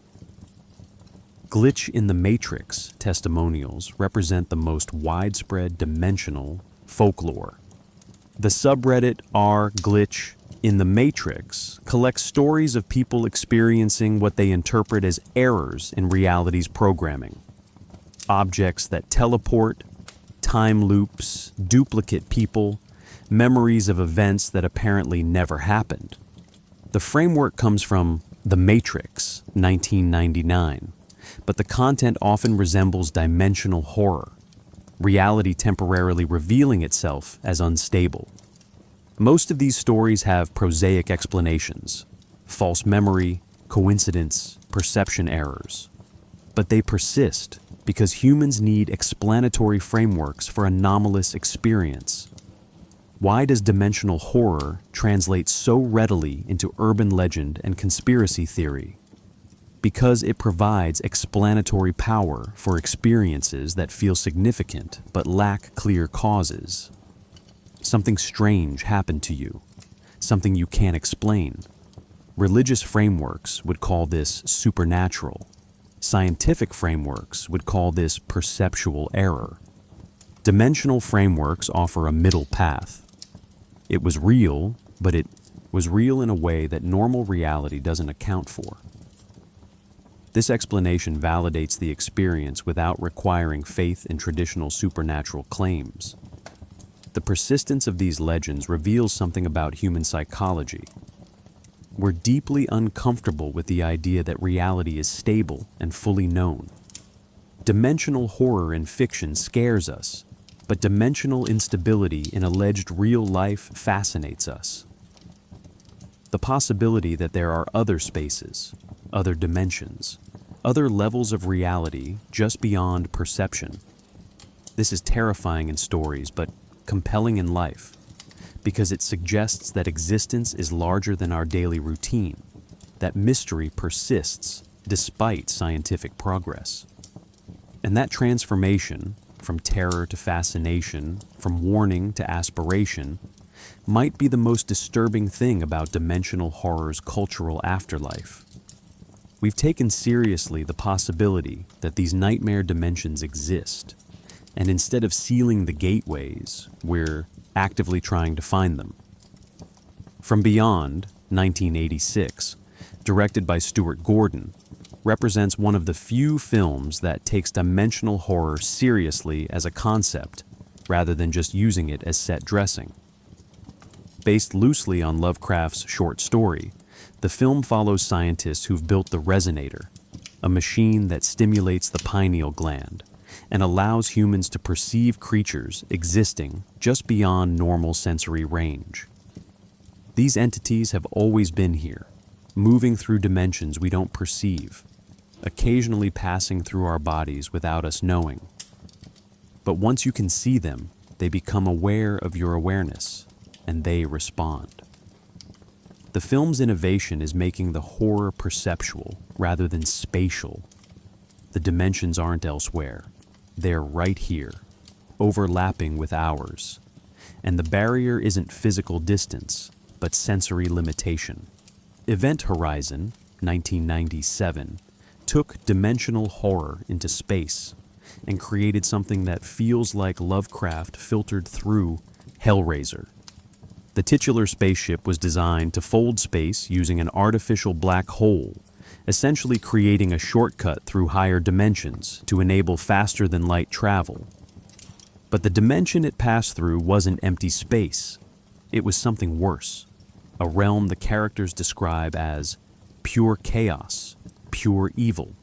Glitch in the Matrix testimonials represent the most widespread dimensional folklore. The subreddit r/glitch in the Matrix collects stories of people experiencing what they interpret as errors in reality's programming. Objects that teleport, time loops, duplicate people, memories of events that apparently never happened. The framework comes from The Matrix, 1999, but the content often resembles dimensional horror, reality temporarily revealing itself as unstable. Most of these stories have prosaic explanations, false memory, coincidence, perception errors. But they persist because humans need explanatory frameworks for anomalous experience. Why does dimensional horror translate so readily into urban legend and conspiracy theory? Because it provides explanatory power for experiences that feel significant but lack clear causes. Something strange happened to you, something you can't explain. Religious frameworks would call this supernatural. Scientific frameworks would call this perceptual error. Dimensional frameworks offer a middle path. It was real, but it was real in a way that normal reality doesn't account for. This explanation validates the experience without requiring faith in traditional supernatural claims. The persistence of these legends reveals something about human psychology. we're deeply uncomfortable with the idea that reality is stable and fully known. Dimensional horror in fiction scares us, but dimensional instability in alleged real life fascinates us. The possibility that there are other spaces, other dimensions, other levels of reality just beyond perception. This is terrifying in stories, but compelling in life, because it suggests that existence is larger than our daily routine, that mystery persists despite scientific progress. And that transformation, from terror to fascination, from warning to aspiration, might be the most disturbing thing about dimensional horror's cultural afterlife. We've taken seriously the possibility that these nightmare dimensions exist, and instead of sealing the gateways, we're actively trying to find them. From Beyond, 1986, directed by Stuart Gordon, represents one of the few films that takes dimensional horror seriously as a concept, rather than just using it as set dressing. Based loosely on Lovecraft's short story, the film follows scientists who've built the resonator, a machine that stimulates the pineal gland and allows humans to perceive creatures existing just beyond normal sensory range. These entities have always been here, moving through dimensions we don't perceive, occasionally passing through our bodies without us knowing. But once you can see them, they become aware of your awareness, and they respond. The film's innovation is making the horror perceptual rather than spatial. The dimensions aren't elsewhere. They're right here, overlapping with ours. And the barrier isn't physical distance, but sensory limitation. Event Horizon, 1997, took dimensional horror into space and created something that feels like Lovecraft filtered through Hellraiser. The titular spaceship was designed to fold space using an artificial black hole, essentially creating a shortcut through higher dimensions to enable faster-than-light travel. But the dimension it passed through wasn't empty space. It was something worse, a realm the characters describe as pure chaos, pure evil.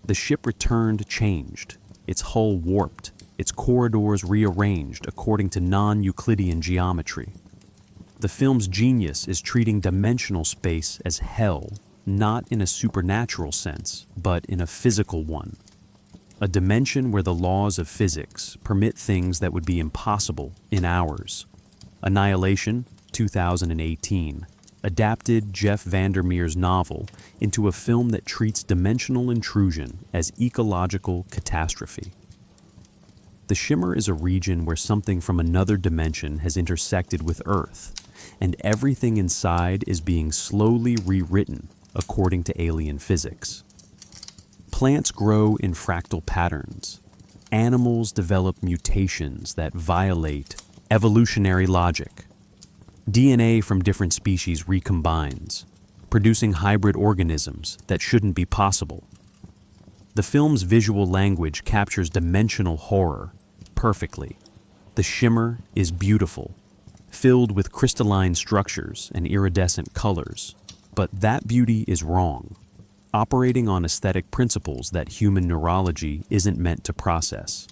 The ship returned changed, its hull warped, its corridors rearranged according to non-Euclidean geometry. The film's genius is treating dimensional space as hell, not in a supernatural sense, but in a physical one. A dimension where the laws of physics permit things that would be impossible in ours. Annihilation, 2018, adapted Jeff Vandermeer's novel into a film that treats dimensional intrusion as ecological catastrophe. The Shimmer is a region where something from another dimension has intersected with Earth, and everything inside is being slowly rewritten according to alien physics. Plants grow in fractal patterns. Animals develop mutations that violate evolutionary logic. DNA from different species recombines, producing hybrid organisms that shouldn't be possible. The film's visual language captures dimensional horror perfectly. The Shimmer is beautiful, filled with crystalline structures and iridescent colors. But that beauty is wrong, operating on aesthetic principles that human neurology isn't meant to process.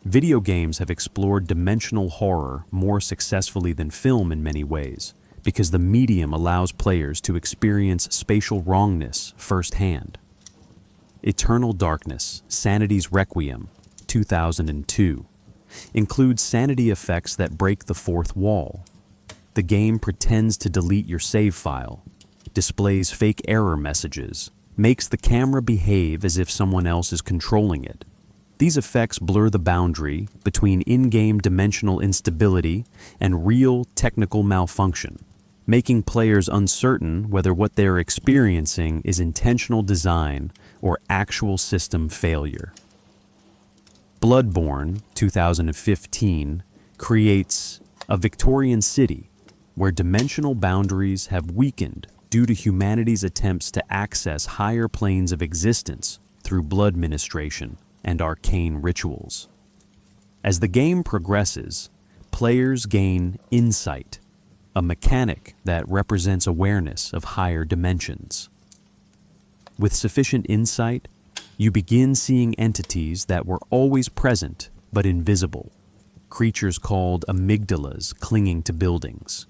Video games have explored dimensional horror more successfully than film in many ways, because the medium allows players to experience spatial wrongness firsthand. Eternal Darkness, Sanity's Requiem, 2002, includes sanity effects that break the fourth wall. The game pretends to delete your save file, displays fake error messages, makes the camera behave as if someone else is controlling it. These effects blur the boundary between in-game dimensional instability and real technical malfunction, making players uncertain whether what they're experiencing is intentional design or actual system failure. Bloodborne, 2015, creates a Victorian city where dimensional boundaries have weakened due to humanity's attempts to access higher planes of existence through blood ministration and arcane rituals. As the game progresses, players gain insight, a mechanic that represents awareness of higher dimensions. With sufficient insight, you begin seeing entities that were always present but invisible, creatures called amygdalas clinging to buildings.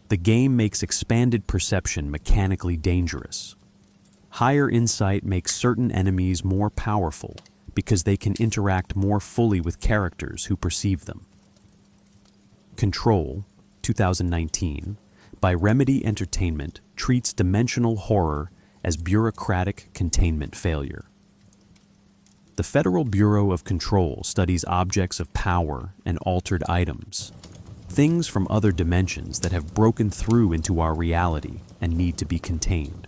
The game makes expanded perception mechanically dangerous. Higher insight makes certain enemies more powerful because they can interact more fully with characters who perceive them. Control, 2019, by Remedy Entertainment, treats dimensional horror as bureaucratic containment failure. The Federal Bureau of Control studies objects of power and altered items, things from other dimensions that have broken through into our reality and need to be contained.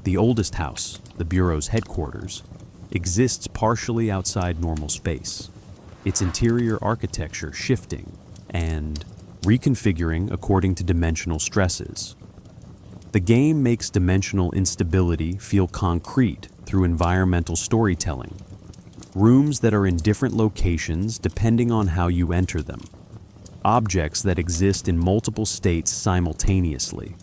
The oldest house, the Bureau's headquarters, exists partially outside normal space, its interior architecture shifting and reconfiguring according to dimensional stresses. The game makes dimensional instability feel concrete through environmental storytelling, rooms that are in different locations depending on how you enter them, objects that exist in multiple states simultaneously.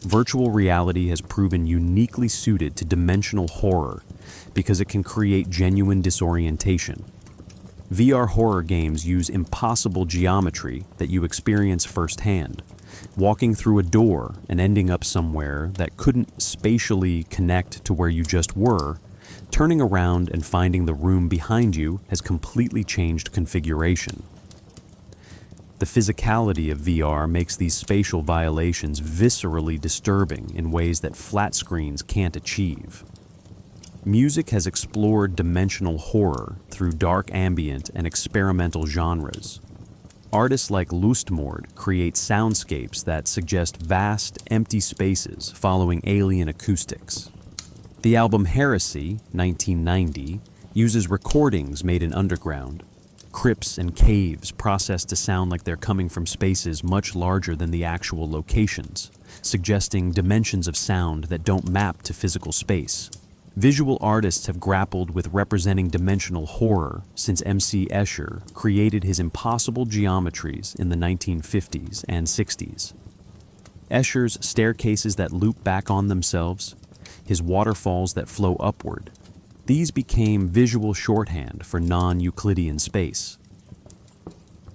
Virtual reality has proven uniquely suited to dimensional horror because it can create genuine disorientation. VR horror games use impossible geometry that you experience firsthand, walking through a door and ending up somewhere that couldn't spatially connect to where you just were. Turning around and finding the room behind you has completely changed configuration. The physicality of VR makes these spatial violations viscerally disturbing in ways that flat screens can't achieve. Music has explored dimensional horror through dark ambient and experimental genres. Artists like Lustmord create soundscapes that suggest vast, empty spaces following alien acoustics. The album Heresy, 1990, uses recordings made in underground, crypts and caves processed to sound like they're coming from spaces much larger than the actual locations, suggesting dimensions of sound that don't map to physical space. Visual artists have grappled with representing dimensional horror since M.C. Escher created his impossible geometries in the 1950s and 60s. Escher's staircases that loop back on themselves, his waterfalls that flow upward, these became visual shorthand for non-Euclidean space.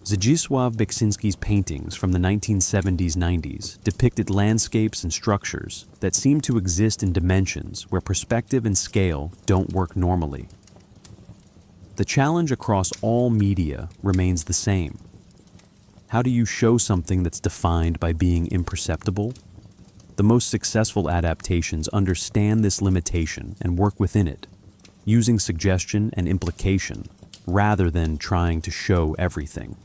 Zdzisław Beksinski's paintings from the 1970s-90s depicted landscapes and structures that seem to exist in dimensions where perspective and scale don't work normally. The challenge across all media remains the same. How do you show something that's defined by being imperceptible? The most successful adaptations understand this limitation and work within it, using suggestion and implication rather than trying to show everything.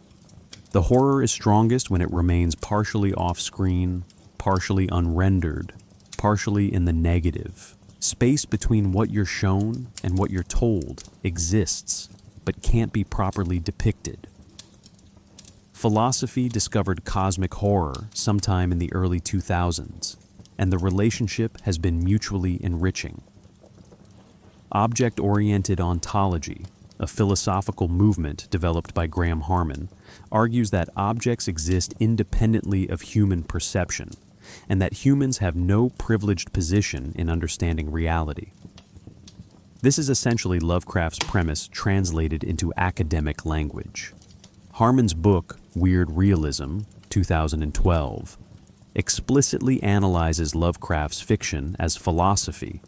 The horror is strongest when it remains partially off-screen, partially unrendered, partially in the negative. Space between what you're shown and what you're told exists, but can't be properly depicted. Philosophy discovered cosmic horror sometime in the early 2000s, and the relationship has been mutually enriching. Object-oriented ontology, a philosophical movement developed by Graham Harman, argues that objects exist independently of human perception, and that humans have no privileged position in understanding reality. This is essentially Lovecraft's premise translated into academic language. Harman's book, Weird Realism, 2012, explicitly analyzes Lovecraft's fiction as philosophy,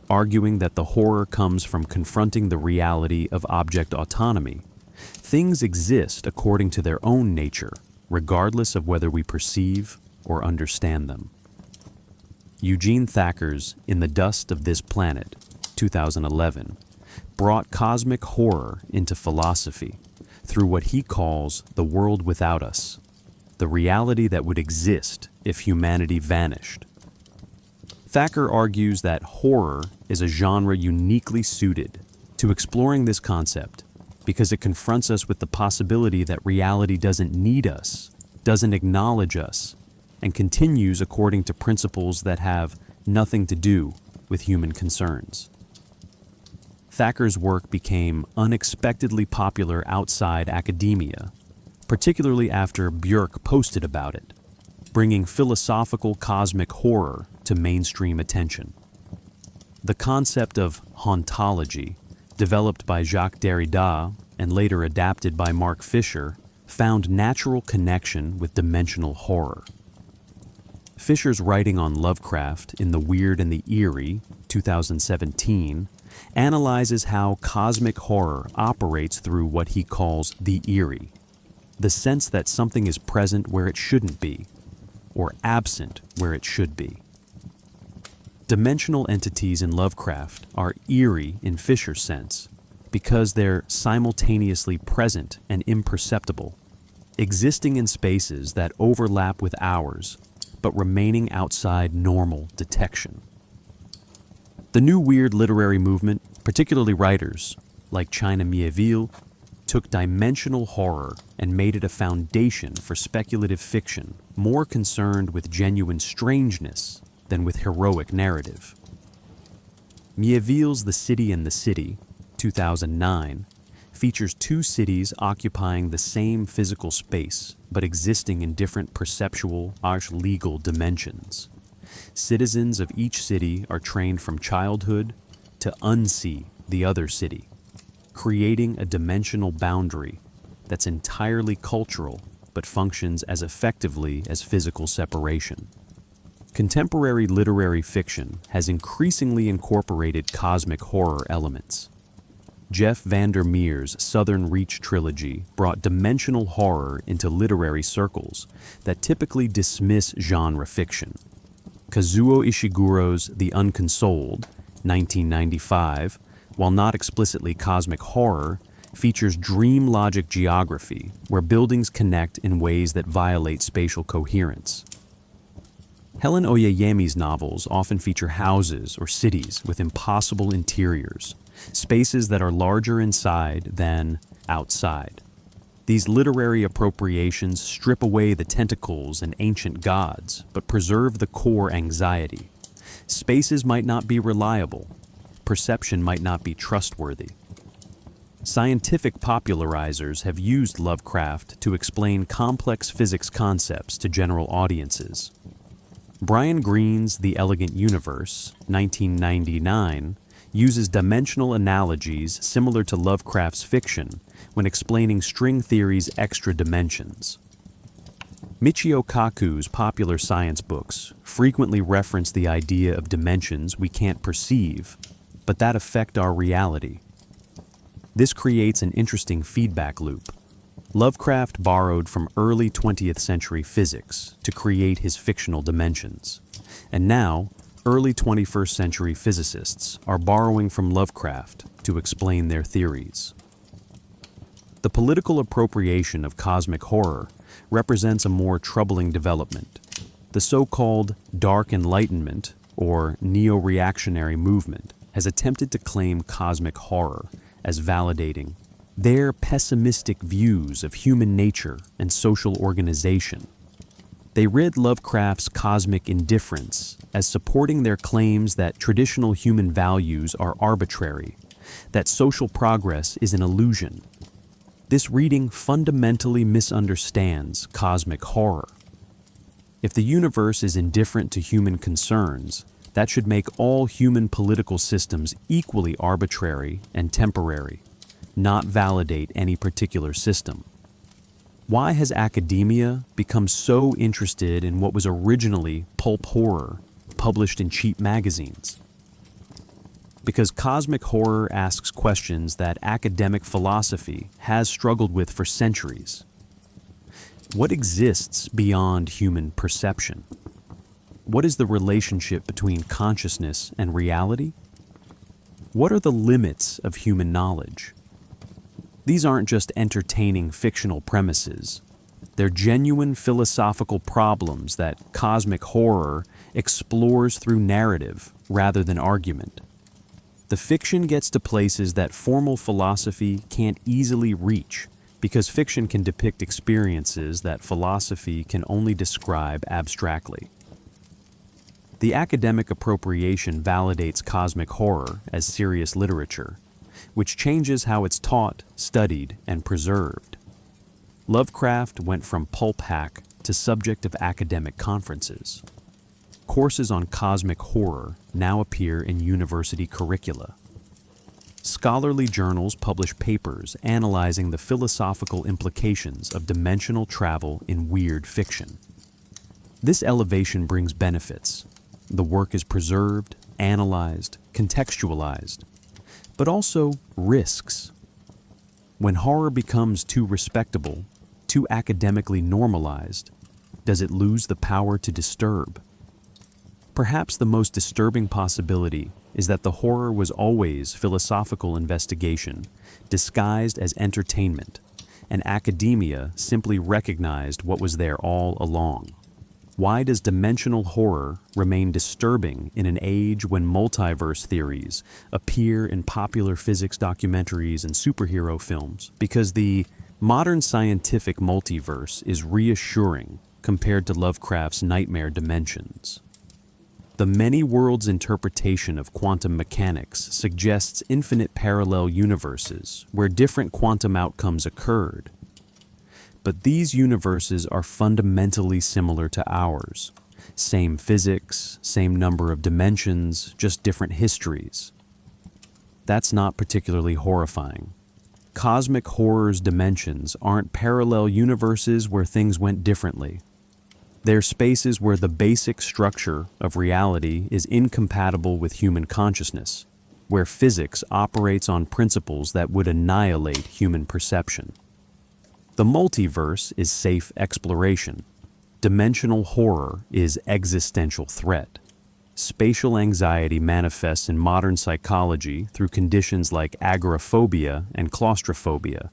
arguing that the horror comes from confronting the reality of object autonomy. Things exist according to their own nature, regardless of whether we perceive or understand them. Eugene Thacker's In the Dust of This Planet, 2011, brought cosmic horror into philosophy through what he calls the world without us, the reality that would exist if humanity vanished. Thacker argues that horror is a genre uniquely suited to exploring this concept because it confronts us with the possibility that reality doesn't need us, doesn't acknowledge us, and continues according to principles that have nothing to do with human concerns. Thacker's work became unexpectedly popular outside academia, particularly after Björk posted about it, bringing philosophical cosmic horror to mainstream attention. The concept of hauntology, developed by Jacques Derrida and later adapted by Mark Fisher, found natural connection with dimensional horror. Fisher's writing on Lovecraft in The Weird and the Eerie, 2017, analyzes how cosmic horror operates through what he calls the eerie, the sense that something is present where it shouldn't be, or absent where it should be. Dimensional entities in Lovecraft are eerie in Fisher's sense because they're simultaneously present and imperceptible, existing in spaces that overlap with ours, but remaining outside normal detection. The new weird literary movement, particularly writers like China Miéville, took dimensional horror and made it a foundation for speculative fiction more concerned with genuine strangeness than with heroic narrative. Miéville's The City and the City, 2009, features two cities occupying the same physical space but existing in different perceptual, legal dimensions. Citizens of each city are trained from childhood to unsee the other city, creating a dimensional boundary that's entirely cultural but functions as effectively as physical separation. Contemporary literary fiction has increasingly incorporated cosmic horror elements. Jeff Vandermeer's Southern Reach trilogy brought dimensional horror into literary circles that typically dismiss genre fiction. Kazuo Ishiguro's The Unconsoled, 1995, while not explicitly cosmic horror, features dream logic geography where buildings connect in ways that violate spatial coherence. Helen Oyeyemi's novels often feature houses or cities with impossible interiors, spaces that are larger inside than outside. These literary appropriations strip away the tentacles and ancient gods, but preserve the core anxiety. Spaces might not be reliable. Perception might not be trustworthy. Scientific popularizers have used Lovecraft to explain complex physics concepts to general audiences. Brian Greene's The Elegant Universe, 1999, uses dimensional analogies similar to Lovecraft's fiction when explaining string theory's extra dimensions. Michio Kaku's popular science books frequently reference the idea of dimensions we can't perceive, but that affect our reality. This creates an interesting feedback loop. Lovecraft borrowed from early 20th century physics to create his fictional dimensions, and now early 21st century physicists are borrowing from Lovecraft to explain their theories. The political appropriation of cosmic horror represents a more troubling development. The so-called Dark Enlightenment, or neo-reactionary movement, has attempted to claim cosmic horror as validating their pessimistic views of human nature and social organization. They rid Lovecraft's cosmic indifference as supporting their claims that traditional human values are arbitrary, that social progress is an illusion. This reading fundamentally misunderstands cosmic horror. If the universe is indifferent to human concerns, that should make all human political systems equally arbitrary and temporary, not validate any particular system. Why has academia become so interested in what was originally pulp horror, published in cheap magazines? Because cosmic horror asks questions that academic philosophy has struggled with for centuries. What exists beyond human perception? What is the relationship between consciousness and reality? What are the limits of human knowledge? These aren't just entertaining fictional premises. They're genuine philosophical problems that cosmic horror explores through narrative rather than argument. The fiction gets to places that formal philosophy can't easily reach because fiction can depict experiences that philosophy can only describe abstractly. The academic appropriation validates cosmic horror as serious literature, which changes how it's taught, studied, and preserved. Lovecraft went from pulp hack to subject of academic conferences. Courses on cosmic horror now appear in university curricula. Scholarly journals publish papers analyzing the philosophical implications of dimensional travel in weird fiction. This elevation brings benefits. The work is preserved, analyzed, contextualized, but also risks. When horror becomes too respectable, too academically normalized, does it lose the power to disturb? Perhaps the most disturbing possibility is that the horror was always philosophical investigation, disguised as entertainment, and academia simply recognized what was there all along. Why does dimensional horror remain disturbing in an age when multiverse theories appear in popular physics documentaries and superhero films? Because the modern scientific multiverse is reassuring compared to Lovecraft's nightmare dimensions. The many worlds interpretation of quantum mechanics suggests infinite parallel universes where different quantum outcomes occurred. But these universes are fundamentally similar to ours. Same physics, same number of dimensions, just different histories. That's not particularly horrifying. Cosmic horror's dimensions aren't parallel universes where things went differently. They're spaces where the basic structure of reality is incompatible with human consciousness, where physics operates on principles that would annihilate human perception. The multiverse is safe exploration. Dimensional horror is existential threat. Spatial anxiety manifests in modern psychology through conditions like agoraphobia and claustrophobia.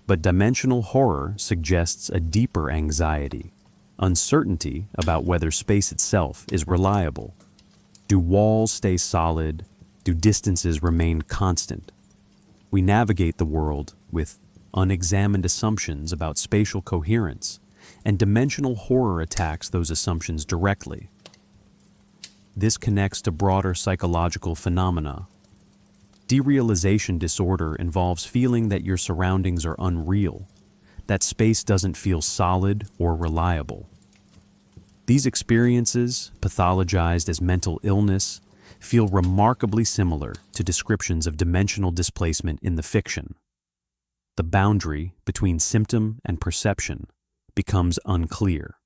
But dimensional horror suggests a deeper anxiety. Uncertainty about whether space itself is reliable. Do walls stay solid? Do distances remain constant? We navigate the world with unexamined assumptions about spatial coherence, and dimensional horror attacks those assumptions directly. This connects to broader psychological phenomena. Derealization disorder involves feeling that your surroundings are unreal, that space doesn't feel solid or reliable. These experiences, pathologized as mental illness, feel remarkably similar to descriptions of dimensional displacement in the fiction. The boundary between symptom and perception becomes unclear.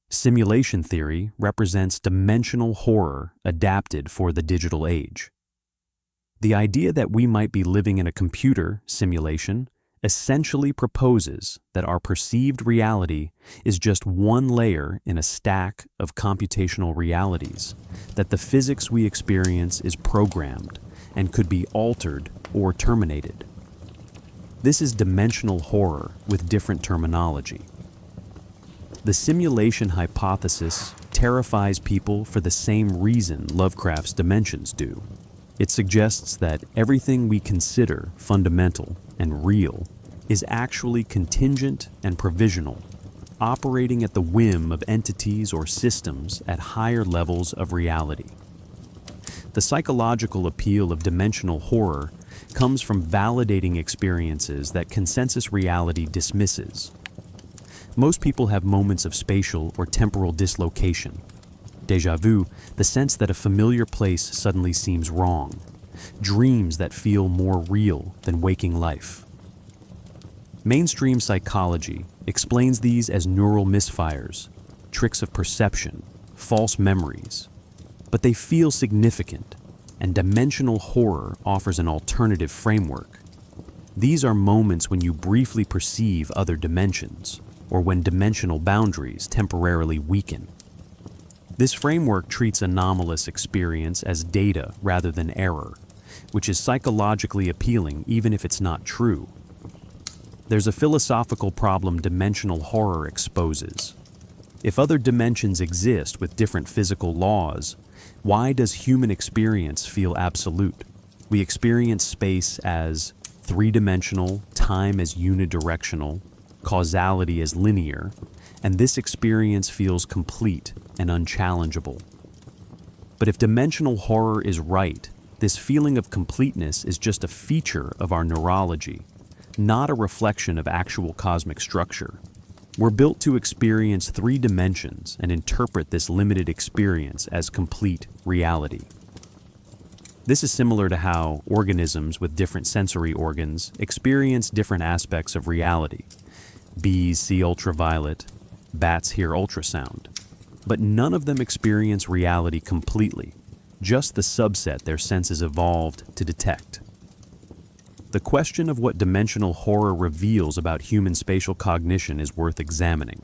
Simulation theory represents dimensional horror adapted for the digital age. The idea that we might be living in a computer simulation essentially proposes that our perceived reality is just one layer in a stack of computational realities, that the physics we experience is programmed and could be altered or terminated. This is dimensional horror with different terminology. The simulation hypothesis terrifies people for the same reason Lovecraft's dimensions do. It suggests that everything we consider fundamental and real is actually contingent and provisional, operating at the whim of entities or systems at higher levels of reality. The psychological appeal of dimensional horror comes from validating experiences that consensus reality dismisses. Most people have moments of spatial or temporal dislocation. Déjà vu, the sense that a familiar place suddenly seems wrong. Dreams that feel more real than waking life. Mainstream psychology explains these as neural misfires, tricks of perception, false memories. But they feel significant, and dimensional horror offers an alternative framework. These are moments when you briefly perceive other dimensions, or when dimensional boundaries temporarily weaken. This framework treats anomalous experience as data rather than error, which is psychologically appealing even if it's not true. There's a philosophical problem dimensional horror exposes. If other dimensions exist with different physical laws, why does human experience feel absolute? We experience space as three-dimensional, time as unidirectional, causality as linear, and this experience feels complete and unchallengeable. But if dimensional horror is right, this feeling of completeness is just a feature of our neurology, not a reflection of actual cosmic structure. We're built to experience 3 dimensions and interpret this limited experience as complete reality. This is similar to how organisms with different sensory organs experience different aspects of reality. Bees see ultraviolet, bats hear ultrasound, but none of them experience reality completely, just the subset their senses evolved to detect. The question of what dimensional horror reveals about human spatial cognition is worth examining.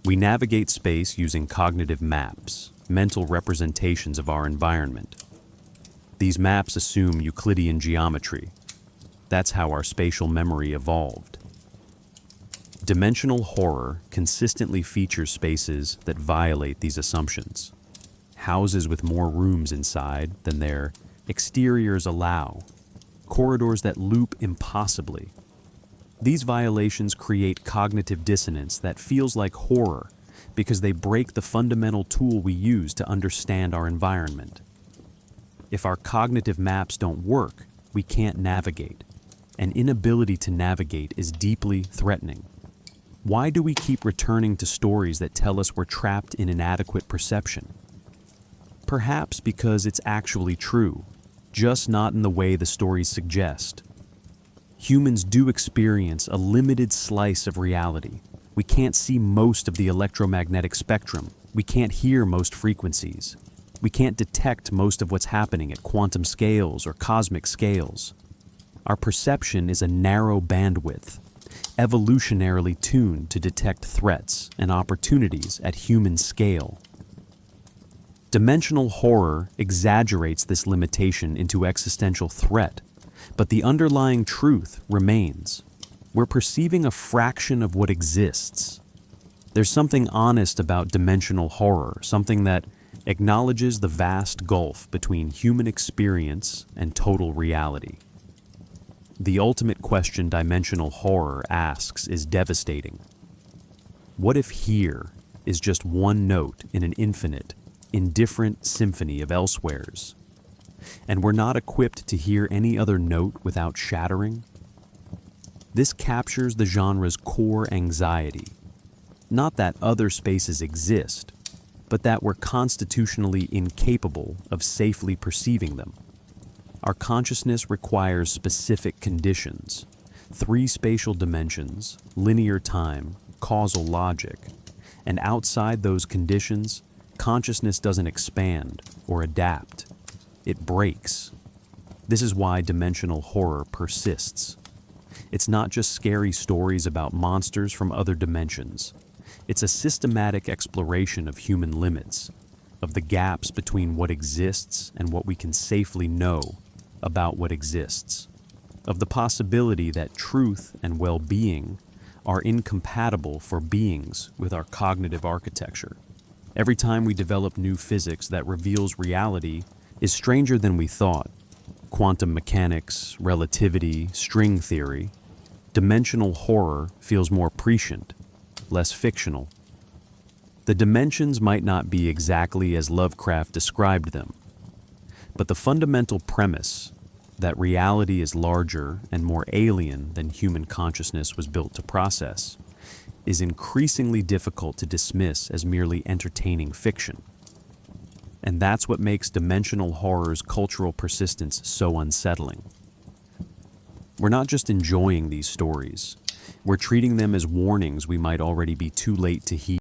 We navigate space using cognitive maps, mental representations of our environment. These maps assume Euclidean geometry. That's how our spatial memory evolved. Dimensional horror consistently features spaces that violate these assumptions. Houses with more rooms inside than their exteriors allow. Corridors that loop impossibly. These violations create cognitive dissonance that feels like horror because they break the fundamental tool we use to understand our environment. If our cognitive maps don't work, we can't navigate. An inability to navigate is deeply threatening. Why do we keep returning to stories that tell us we're trapped in inadequate perception? Perhaps because it's actually true, just not in the way the stories suggest. Humans do experience a limited slice of reality. We can't see most of the electromagnetic spectrum. We can't hear most frequencies. We can't detect most of what's happening at quantum scales or cosmic scales. Our perception is a narrow bandwidth, evolutionarily tuned to detect threats and opportunities at human scale. Dimensional horror exaggerates this limitation into existential threat, but the underlying truth remains. We're perceiving a fraction of what exists. There's something honest about dimensional horror, something that acknowledges the vast gulf between human experience and total reality. The ultimate question dimensional horror asks is devastating. What if here is just one note in an infinite, indifferent symphony of elsewheres, and we're not equipped to hear any other note without shattering? This captures the genre's core anxiety. Not that other spaces exist, but that we're constitutionally incapable of safely perceiving them. Our consciousness requires specific conditions, 3 spatial dimensions, linear time, causal logic, and outside those conditions, consciousness doesn't expand or adapt. It breaks. This is why dimensional horror persists. It's not just scary stories about monsters from other dimensions. It's a systematic exploration of human limits, of the gaps between what exists and what we can safely know about what exists, of the possibility that truth and well-being are incompatible for beings with our cognitive architecture. Every time we develop new physics that reveals reality is stranger than we thought. Quantum mechanics, relativity, string theory. Dimensional horror feels more prescient, less fictional. The dimensions might not be exactly as Lovecraft described them, but the fundamental premise that reality is larger and more alien than human consciousness was built to process is increasingly difficult to dismiss as merely entertaining fiction. And that's what makes dimensional horror's cultural persistence so unsettling. We're not just enjoying these stories, we're treating them as warnings we might already be too late to heed.